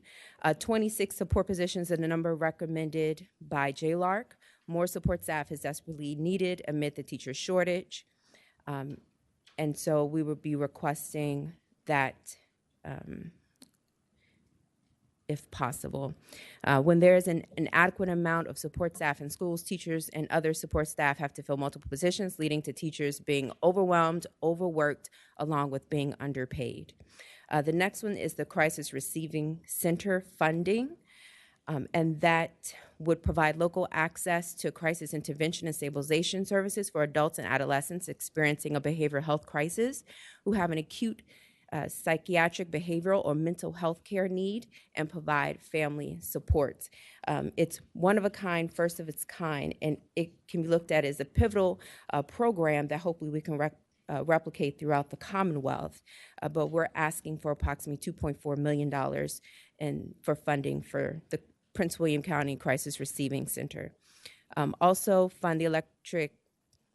26 support positions are the number recommended by JLARC. More support staff is desperately needed amid the teacher shortage. And so we would be requesting that if possible. When there is an inadequate amount of support staff in schools, teachers and other support staff have to fill multiple positions, leading to teachers being overwhelmed, overworked, along with being underpaid. The next one is the Crisis Receiving Center funding, and that would provide local access to crisis intervention and stabilization services for adults and adolescents experiencing a behavioral health crisis who have an acute psychiatric, behavioral, or mental health care need, and provide family support. It's one of a kind, first of its kind, and it can be looked at as a pivotal program that hopefully we can replicate throughout the Commonwealth. But we're asking for approximately $2.4 million for funding for the Prince William County Crisis Receiving Center. Also fund the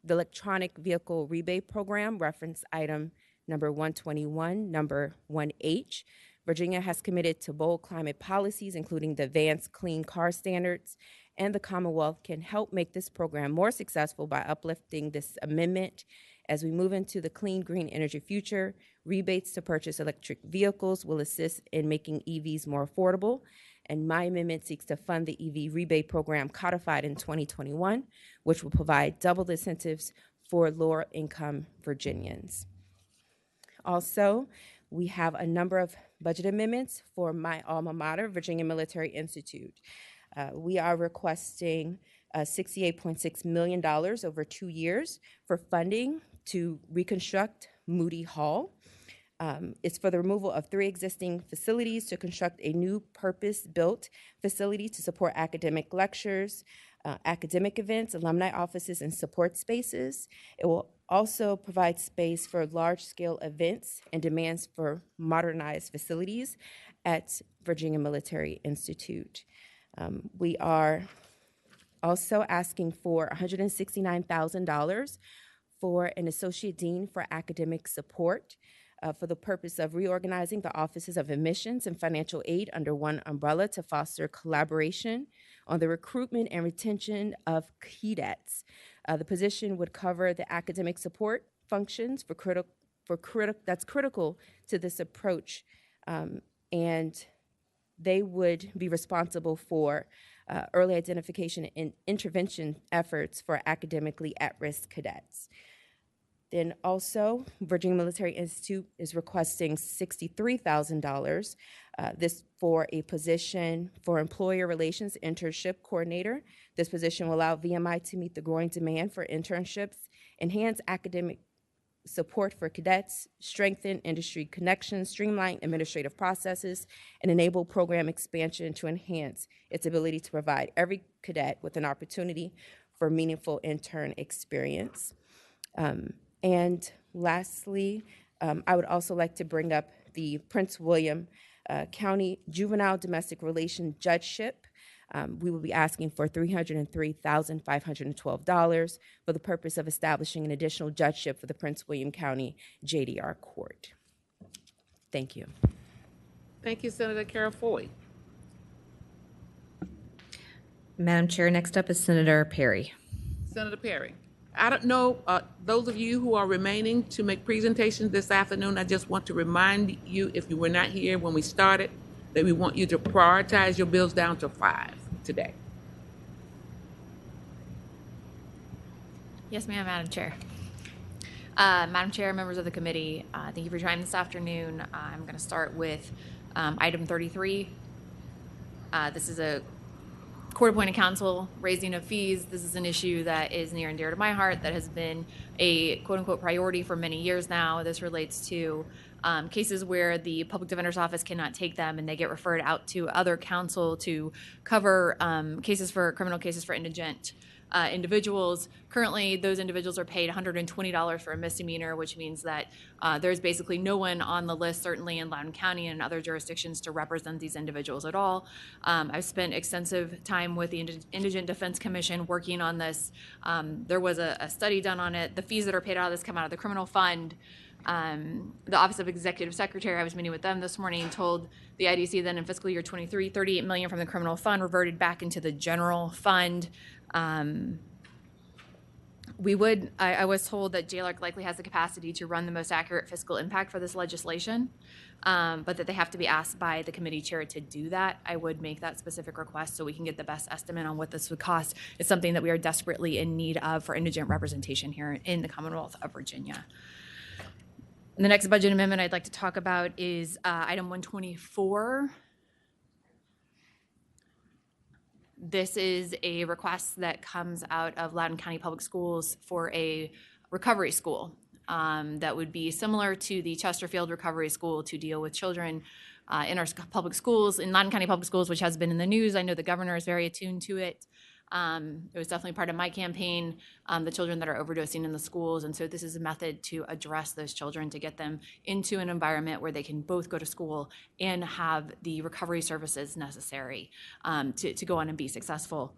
electronic vehicle rebate program, reference item number 121, number 1H. Virginia has committed to bold climate policies, including the Advanced Clean Car Standards, and the Commonwealth can help make this program more successful by uplifting this amendment. As we move into the clean, green energy future, rebates to purchase electric vehicles will assist in making EVs more affordable. And my amendment seeks to fund the EV rebate program codified in 2021, which will provide double the incentives for lower income Virginians. Also, we have a number of budget amendments for my alma mater, Virginia Military Institute. We are requesting $68.6 million over 2 years for funding to reconstruct Moody Hall. It's for the removal of 3 existing facilities to construct a new purpose-built facility to support academic lectures, academic events, alumni offices, and support spaces. It will also provide space for large-scale events and demands for modernized facilities at Virginia Military Institute. We are also asking for $169,000 for an associate dean for academic support for the purpose of reorganizing the offices of admissions and financial aid under one umbrella to foster collaboration on the recruitment and retention of cadets. The position would cover the academic support functions that's critical to this approach, and they would be responsible for early identification and intervention efforts for academically at-risk cadets. Then also, Virginia Military Institute is requesting $63,000. This for a position for employer relations internship coordinator. This position will allow VMI to meet the growing demand for internships, enhance academic support for cadets, strengthen industry connections, streamline administrative processes, and enable program expansion to enhance its ability to provide every cadet with an opportunity for meaningful intern experience. And lastly, I would also like to bring up the Prince William County Juvenile Domestic Relations Judgeship. We will be asking for $303,512 for the purpose of establishing an additional judgeship for the Prince William County JDR Court. Thank you. Thank you, Senator Carol Foy. Madam Chair, next up is Senator Perry. Senator Perry. I don't know, those of you who are remaining to make presentations this afternoon, I just want to remind you, if you were not here when we started, that we want you to prioritize your bills down to 5 today. Yes, ma'am, Madam Chair. Madam Chair, members of the committee, thank you for your time this afternoon. I'm going to start with item 33. This is a court-appointed counsel raising of fees. This is an issue that is near and dear to my heart, that has been a quote-unquote priority for many years now. This relates to cases where the public defender's office cannot take them and they get referred out to other counsel to cover criminal cases for indigent individuals. Currently, those individuals are paid $120 for a misdemeanor, which means that there's basically no one on the list, certainly in Loudoun County and other jurisdictions, to represent these individuals at all. I've spent extensive time with the Indigent Defense Commission working on this. There was a study done on it. The fees that are paid out of this come out of the criminal fund. The Office of Executive Secretary, I was meeting with them this morning, told the IDC that in fiscal year 23, $38 million from the criminal fund reverted back into the general fund. We would, I was told that JLARC likely has the capacity to run the most accurate fiscal impact for this legislation, but that they have to be asked by the committee chair to do that. I would make that specific request so we can get the best estimate on what this would cost. It's something that we are desperately in need of for indigent representation here in the Commonwealth of Virginia. And the next budget amendment I'd like to talk about is item 124. This is a request that comes out of Loudoun County Public Schools for a recovery school that would be similar to the Chesterfield Recovery School to deal with children in our public schools, in Loudoun County Public Schools, which has been in the news. I know the governor is very attuned to it. It was definitely part of my campaign, the children that are overdosing in the schools. And so this is a method to address those children, to get them into an environment where they can both go to school and have the recovery services necessary to go on and be successful.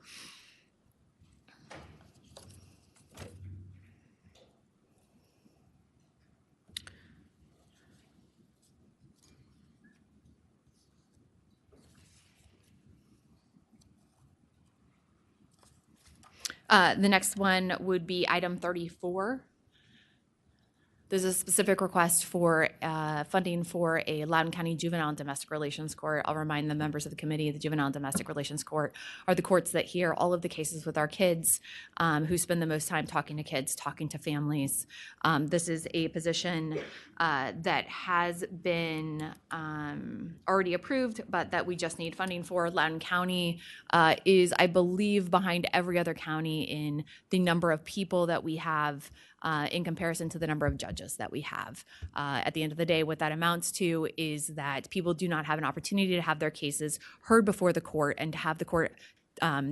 The next one would be item 34. There's a specific request for funding for a Loudoun County Juvenile and Domestic Relations Court. I'll remind the members of the committee, the Juvenile and Domestic Relations Court are the courts that hear all of the cases with our kids, who spend the most time talking to kids, talking to families. This is a position that has been already approved, but that we just need funding for. Loudoun County is, I believe, behind every other county in the number of people that we have in comparison to the number of judges that we have. At the end of the day, what that amounts to is that people do not have an opportunity to have their cases heard before the court and to have the court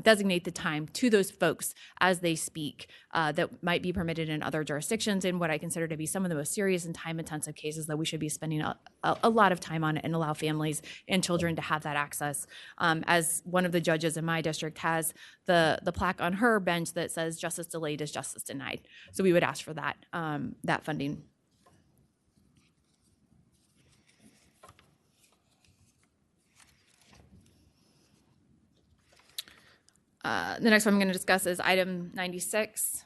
designate the time to those folks as they speak that might be permitted in other jurisdictions in what I consider to be some of the most serious and time-intensive cases that we should be spending a lot of time on and allow families and children to have that access. As one of the judges in my district has the plaque on her bench that says justice delayed is justice denied. So we would ask for that, that funding. The next one I'm going to discuss is item 96.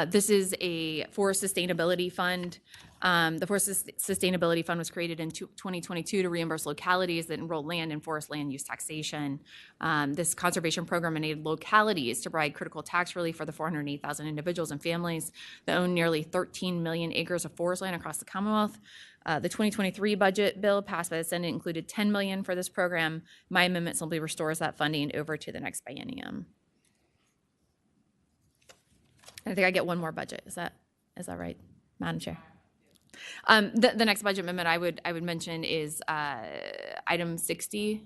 This is a forest sustainability fund. The Forest Sustainability Fund was created in 2022 to reimburse localities that enroll land in forest land use taxation. This conservation program enabled localities to provide critical tax relief for the 408,000 individuals and families that own nearly 13 million acres of forest land across the Commonwealth. The 2023 budget bill passed by the Senate included $10 million for this program. My amendment simply restores that funding over to the next biennium. I think I get one more budget. Is that right, Madam Chair? The next budget amendment I would mention is item 60.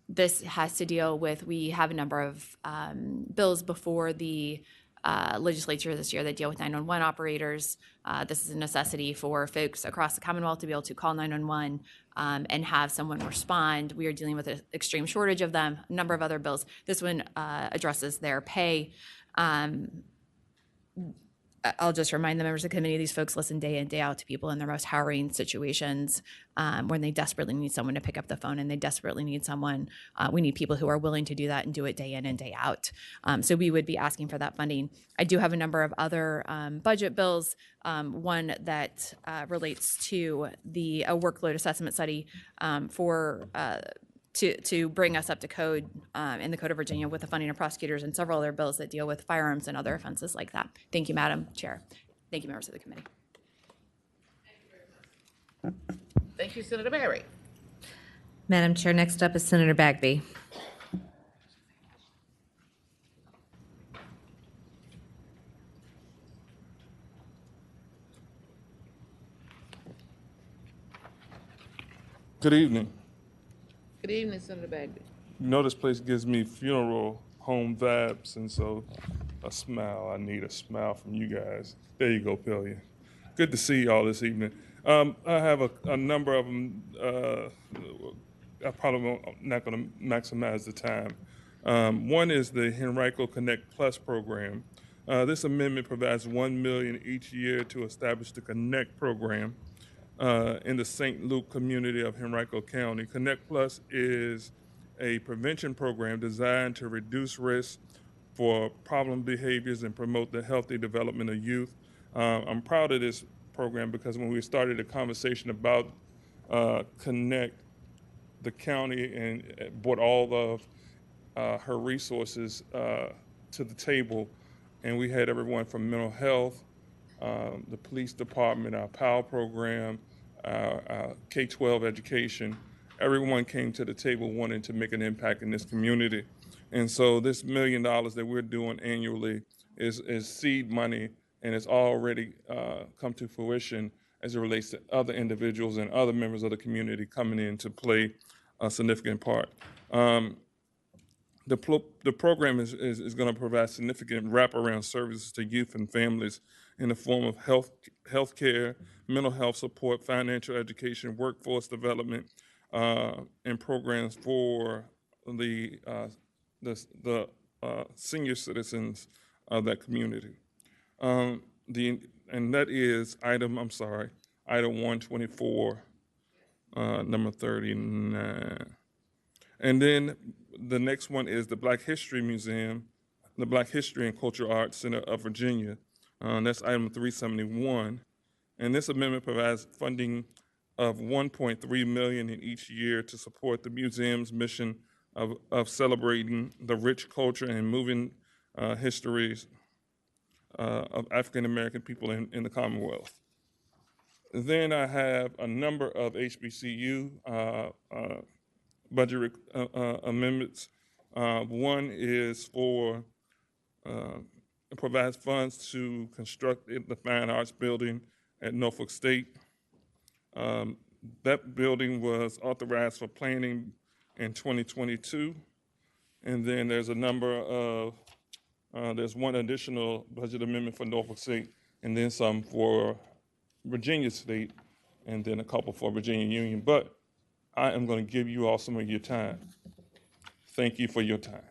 This has to deal with, we have a number of bills before the legislature this year that deal with 911 operators. This is a necessity for folks across the Commonwealth to be able to call 911 and have someone respond. We are dealing with an extreme shortage of them, a number of other bills. This one addresses their pay. I'll just remind the members of the committee, these folks listen day in, day out to people in their most harrowing situations when they desperately need someone to pick up the phone and they desperately need someone. We need people who are willing to do that and do it day in and day out. So we would be asking for that funding. I do have a number of other budget bills. One that relates to the workload assessment study for to bring us up to code in the Code of Virginia with the funding of prosecutors and several other bills that deal with firearms and other offenses like that. Thank you, Madam Chair. Thank you, members of the committee. Thank you, Senator Berry. Madam Chair, next up is Senator Bagby. Good evening. Good evening, Senator Bagby. You know this place gives me funeral home vibes, and so a smile. I need a smile from you guys. There you go, Pillion. Good to see y'all this evening. I have a number of them. I probably not going to maximize the time. One is the Henrico Connect Plus program. This amendment provides $1 million each year to establish the Connect program in the St. Luke community of Henrico County. Connect Plus is a prevention program designed to reduce risk for problem behaviors and promote the healthy development of youth. I'm proud of this program because when we started a conversation about Connect, the county and brought all of her resources to the table, and we had everyone from mental health, the police department, our PAL program, our K-12 education. Everyone came to the table wanting to make an impact in this community. And so this $1 million that we're doing annually is seed money, and it's already come to fruition as it relates to other individuals and other members of the community coming in to play a significant part. The program is going to provide significant wraparound services to youth and families in the form of health care, mental health support, financial education, workforce development, and programs for the senior citizens of that community. And that is item 124, number 39. And then the next one is the Black History Museum, the Black History and Cultural Arts Center of Virginia. That's item 371. And this amendment provides funding of $1.3 million in each year to support the museum's mission of celebrating the rich culture and moving histories of African American people in the Commonwealth. Then I have a number of HBCU budget amendments. One is for provides funds to construct the Fine Arts Building at Norfolk State. That building was authorized for planning in 2022. And then there's a number of, there's one additional budget amendment for Norfolk State, and then some for Virginia State, and then a couple for Virginia Union. But I am going to give you all some of your time. Thank you for your time.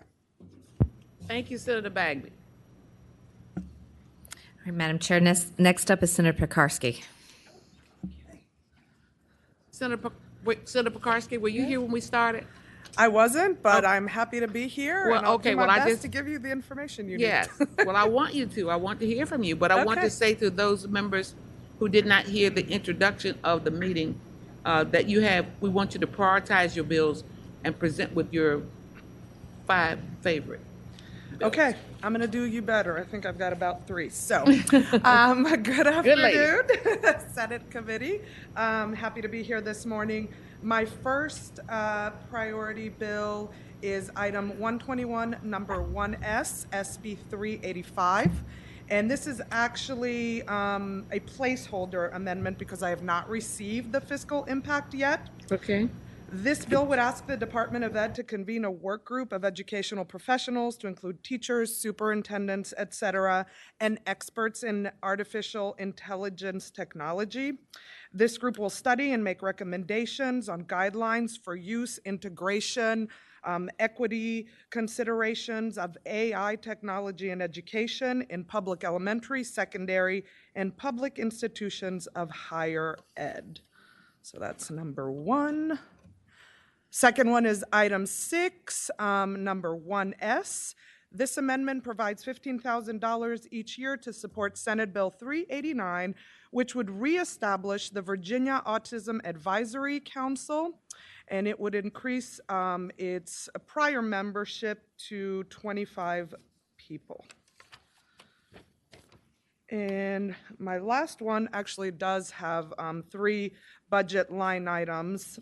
Thank you, Senator Bagby. All right, Madam Chair, next up is Senator Pekarsky. Senator Pekarsky, were you here when we started? I wasn't, but I'm happy to be here. Well, and I'll okay, do my well, best to give you the information you yes. need. Well, I want you to. I want to hear from you. But I want to say to those members who did not hear the introduction of the meeting that you have, we want you to prioritize your bills and present with your 5 favorite. Okay, I'm going to do you better. I think I've got about 3. So, good afternoon, Senate Committee. Happy to be here this morning. My first priority bill is item 121, number 1S, SB 385. And this is actually a placeholder amendment because I have not received the fiscal impact yet. Okay. This bill would ask the Department of Ed to convene a work group of educational professionals to include teachers, superintendents, et cetera, and experts in artificial intelligence technology. This group will study and make recommendations on guidelines for use, integration, equity considerations of AI technology and education in public elementary, secondary, and public institutions of higher ed. So that's number 1. Second one is item 6, number 1S. This amendment provides $15,000 each year to support Senate Bill 389, which would reestablish the Virginia Autism Advisory Council, and it would increase its prior membership to 25 people. And my last one actually does have 3 budget line items.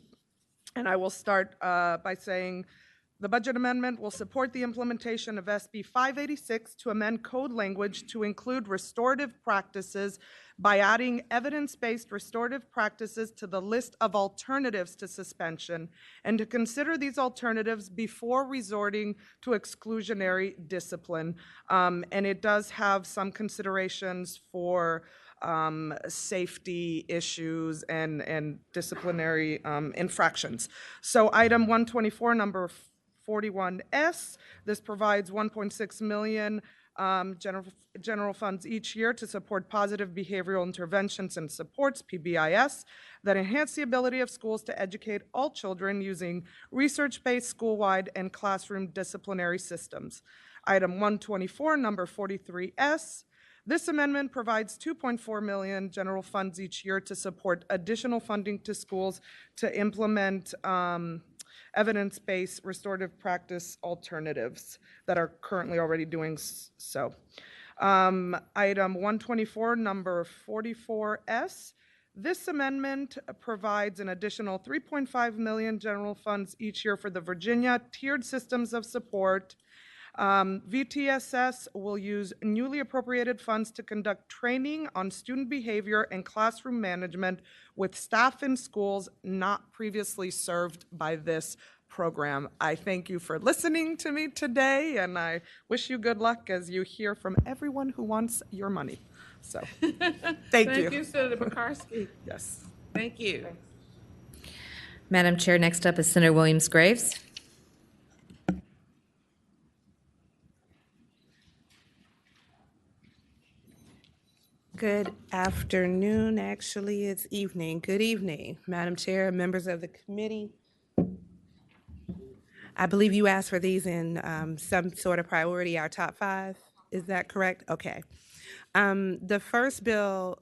And I will start by saying the budget amendment will support the implementation of SB 586 to amend code language to include restorative practices by adding evidence-based restorative practices to the list of alternatives to suspension, and to consider these alternatives before resorting to exclusionary discipline. And it does have some considerations for safety issues and disciplinary infractions. So item 124, number 41S, this provides $1.6 million general funds each year to support positive behavioral interventions and supports, PBIS, that enhance the ability of schools to educate all children using research-based school-wide and classroom disciplinary systems. Item 124, number 43S. This amendment provides $2.4 million general funds each year to support additional funding to schools to implement evidence-based restorative practice alternatives that are currently already doing so. Item 124, number 44S. This amendment provides an additional $3.5 million general funds each year for the Virginia Tiered Systems of Support. VTSS will use newly appropriated funds to conduct training on student behavior and classroom management with staff in schools not previously served by this program. I thank you for listening to me today, and I wish you good luck as you hear from everyone who wants your money. So, thank you. Thank you, Senator Pekarsky. Yes. Thank you. Madam Chair, next up is Senator Williams-Graves. Good afternoon. Actually, it's evening. Good evening, Madam Chair, members of the committee. I believe you asked for these in some sort of priority, our top 5. Is that correct? Okay. The first bill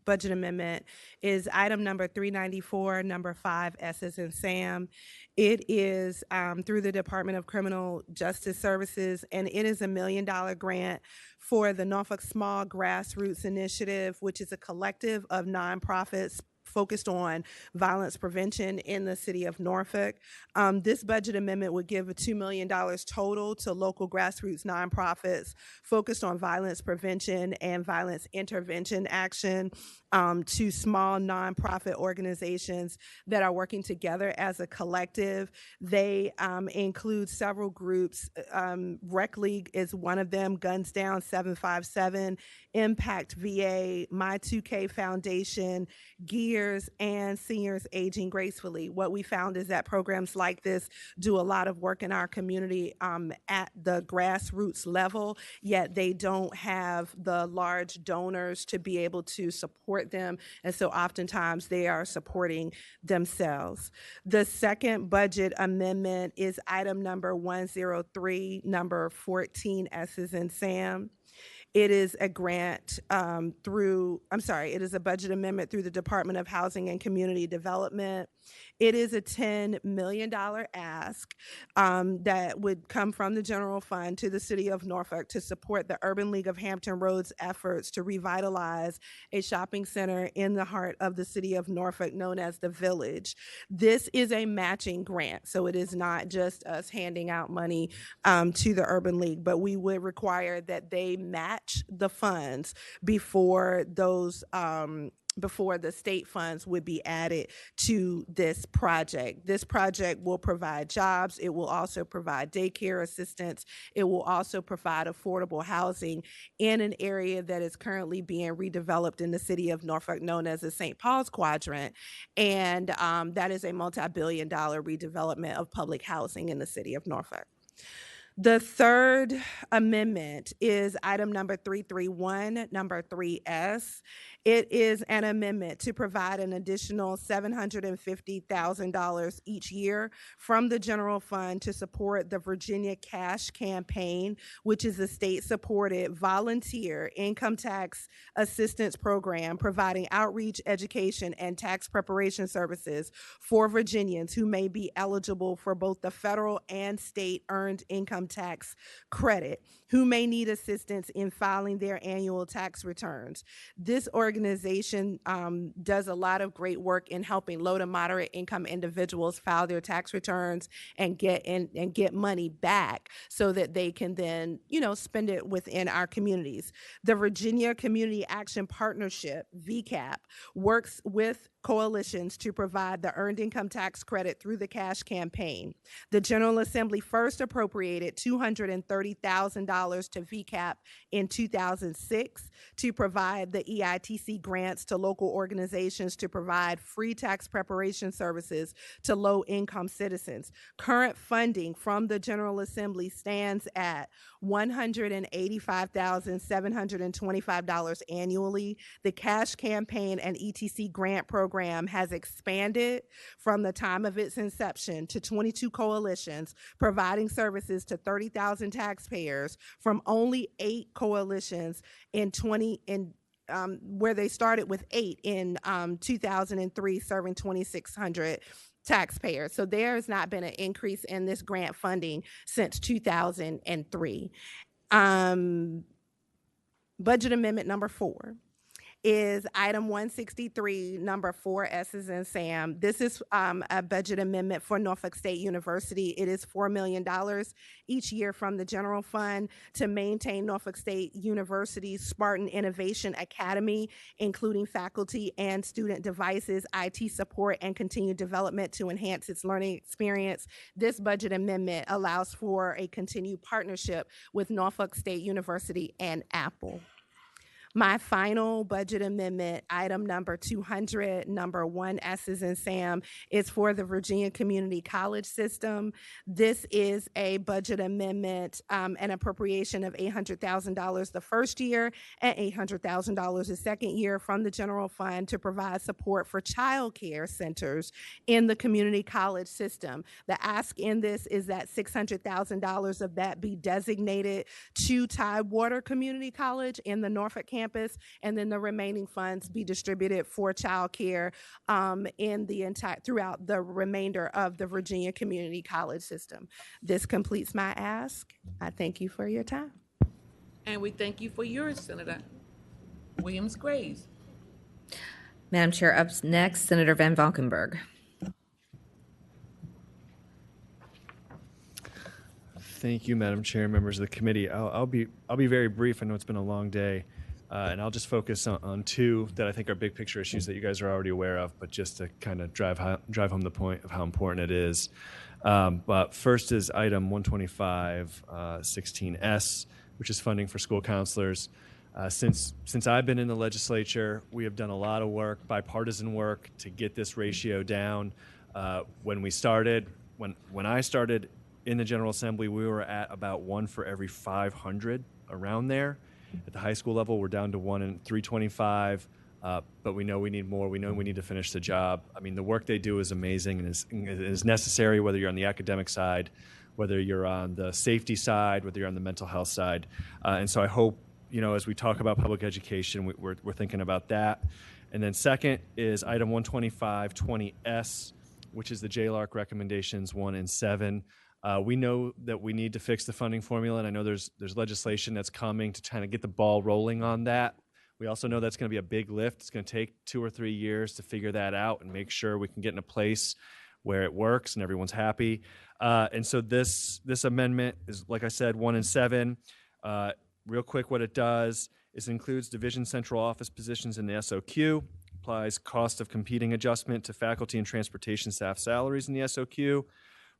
budget amendment is item number 394, number 5, S's and Sam. It is through the Department of Criminal Justice Services, and it is a $1 million grant for the Norfolk Small Grassroots Initiative, which is a collective of nonprofits focused on violence prevention in the city of Norfolk. This budget amendment would give $2 million total to local grassroots nonprofits focused on violence prevention and violence intervention action, to small nonprofit organizations that are working together as a collective. They include several groups. Rec League is one of them, Guns Down 757, Impact VA, My 2K Foundation, Gears, and Seniors Aging Gracefully. What we found is that programs like this do a lot of work in our community at the grassroots level, yet they don't have the large donors to be able to support them, and so oftentimes they are supporting themselves. The second budget amendment is item number 103, number 14, S's and Sam. It is a grant it is a budget amendment through the Department of Housing and Community Development. It is a $10 million ask that would come from the general fund to the city of Norfolk to support the Urban League of Hampton Roads efforts to revitalize a shopping center in the heart of the city of Norfolk known as the Village. This is a matching grant, so it is not just us handing out money to the Urban League, but we would require that they match the funds before those before the state funds would be added to this project. This project will provide jobs. It will also provide daycare assistance. It will also provide affordable housing in an area that is currently being redeveloped in the city of Norfolk known as the St. Paul's Quadrant. And that is a multi-billion-dollar redevelopment of public housing in the city of Norfolk. The third amendment is item number 331, number 3S. It is an amendment to provide an additional $750,000 each year from the general fund to support the Virginia Cash Campaign, which is a state-supported volunteer income tax assistance program providing outreach, education, and tax preparation services for Virginians who may be eligible for both the federal and state earned income tax credit, who may need assistance in filing their annual tax returns. This organization does a lot of great work in helping low to moderate income individuals file their tax returns and get money back so that they can then, spend it within our communities. The Virginia Community Action Partnership, VCAP, works with coalitions to provide the earned income tax credit through the cash campaign. The General Assembly first appropriated $230,000 to VCAP in 2006 to provide the EITC grants to local organizations to provide free tax preparation services to low-income citizens. Current funding from the General Assembly stands at $185,725 annually. The cash campaign and ETC grant program has expanded from the time of its inception to 22 coalitions providing services to 30,000 taxpayers from only 8 coalitions where they started with 8 in 2003, serving 2,600 taxpayers. So there has not been an increase in this grant funding since 2003. Budget amendment number 4 is item 163, number 4 S's and Sam. This is a budget amendment for Norfolk State University. It is $4 million each year from the general fund to maintain Norfolk State University's Spartan Innovation Academy, including faculty and student devices, IT support, and continued development to enhance its learning experience. This budget amendment allows for a continued partnership with Norfolk State University and Apple. My final budget amendment, item number 200, number 1 S's and Sam, is for the Virginia Community College System. This is a budget amendment, an appropriation of $800,000 the first year and $800,000 the second year from the general fund to provide support for child care centers in the community college system. The ask in this is that $600,000 of that be designated to Tidewater Community College in the Norfolk campus, and then the remaining funds be distributed for child care throughout the remainder of the Virginia Community College system. This completes my ask. I thank you for your time. And we thank you for yours, Senator Williams-Graves. Madam Chair, up next, Senator Van Valkenburg. Thank you, Madam Chair, members of the committee. I'll be very brief. I know it's been a long day. And I'll just focus on 2 that I think are big picture issues that you guys are already aware of, but just to kind of drive home the point of how important it is. But first is item 125-16S, which is funding for school counselors. Since I've been in the legislature, we have done a lot of work, bipartisan work, to get this ratio down. When I started in the General Assembly, we were at about 1 for every 500, around there. At the high school level, we're down to 1 in 325, but we know we need more. We know we need to finish the job. I mean, the work they do is amazing and is necessary, whether you're on the academic side, whether you're on the safety side, whether you're on the mental health side. And so I hope, as we talk about public education, we're thinking about that. And then second is item 125-20S, which is the JLARC recommendations 1 and 7. We know that we need to fix the funding formula, and I know there's legislation that's coming to kind of get the ball rolling on that. We also know that's going to be a big lift. It's going to take 2 or 3 years to figure that out and make sure we can get in a place where it works and everyone's happy. And so this amendment is, like I said, 1 and 7. Real quick, what it does is includes division central office positions in the SOQ, applies cost of competing adjustment to faculty and transportation staff salaries in the SOQ,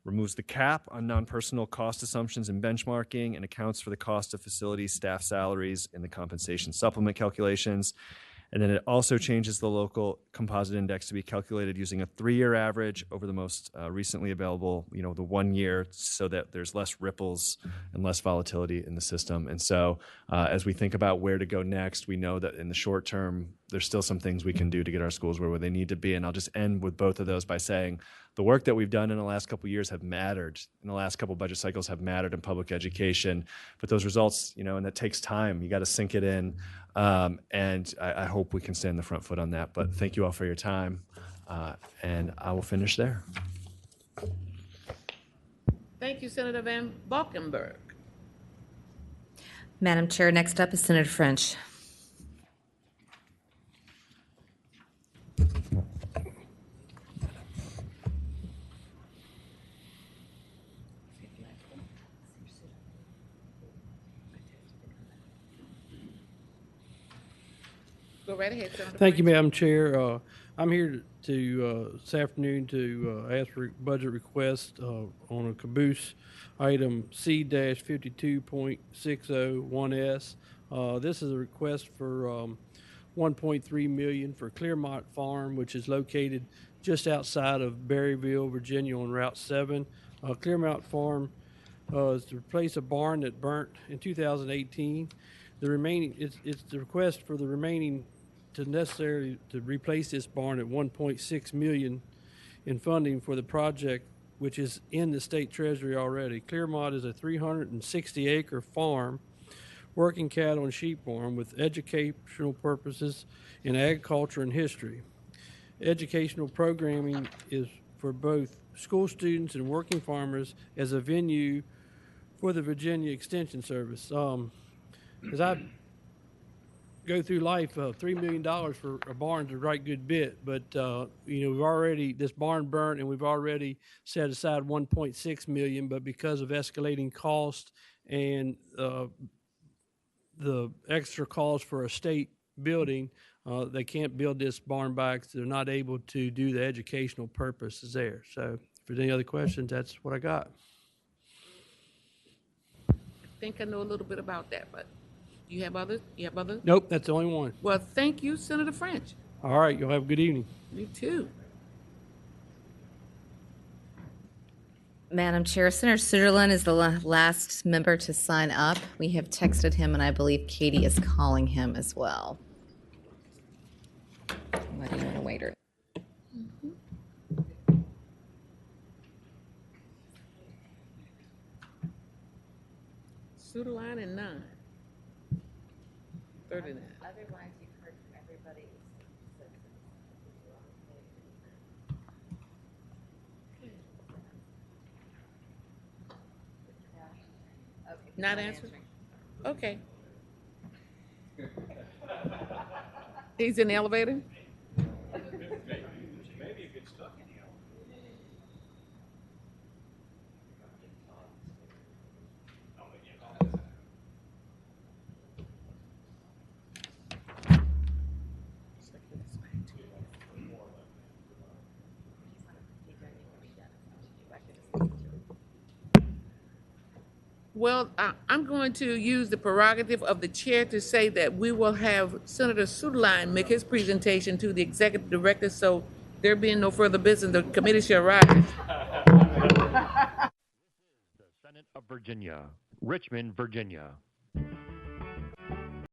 removes the cap on non-personal cost assumptions and benchmarking, and accounts for the cost of facility staff salaries in the compensation supplement calculations. And then it also changes the local composite index to be calculated using a 3-year average over the most recently available, the 1 year, so that there's less ripples and less volatility in the system. And so as we think about where to go next, we know that in the short term, there's still some things we can do to get our schools where they need to be. And I'll just end with both of those by saying the work that we've done in the last couple of years have mattered, in the last couple of budget cycles have mattered in public education. But those results, and that takes time. You got to sink it in. And I hope we can stay on the front foot on that. But thank you all for your time. And I will finish there. Thank you, Senator Van Valkenburg. Madam Chair, next up is Senator French. Go right ahead, Senator Thank you, French. Madam Chair. I'm here this afternoon to ask for budget request on a caboose item C-52.601S. This is a request for $1.3 million for Clearmont Farm, which is located just outside of Berryville, Virginia, on Route 7. Clearmont Farm is to replace a barn that burnt in 2018. The remaining, it's the request for the remaining to necessarily to replace this barn at $1.6 million in funding for the project which is in the state treasury already. Clearmont is a 360-acre farm, working cattle and sheep farm with educational purposes in agriculture and history. Educational programming is for both school students and working farmers as a venue for the Virginia Extension Service. As I go through life, $3 million for a barn is a right good bit, but we've already, this barn burnt and we've already set aside $1.6 million, but because of escalating cost and the extra cost for a state building, they can't build this barn back. So they're not able to do the educational purposes there. So if there's any other questions, that's what I got. I think I know a little bit about that, but you have others? You have others? Nope, that's the only one. Well, thank you, Senator French. All right, you'll have a good evening. You too. Madam Chair, Senator Suderlin is the last member to sign up. We have texted him, and I believe Katie is calling him as well. I'm letting you know, waiter. Suderline and 9. 39. Otherwise, you've heard from everybody. Not answering? Okay. He's in the elevator? Maybe if it's stuck in the elevator. Well, I'm going to use the prerogative of the chair to say that we will have Senator Suderline make his presentation to the executive director, so there being no further business, the committee shall rise. The Senate of Virginia, Richmond, Virginia.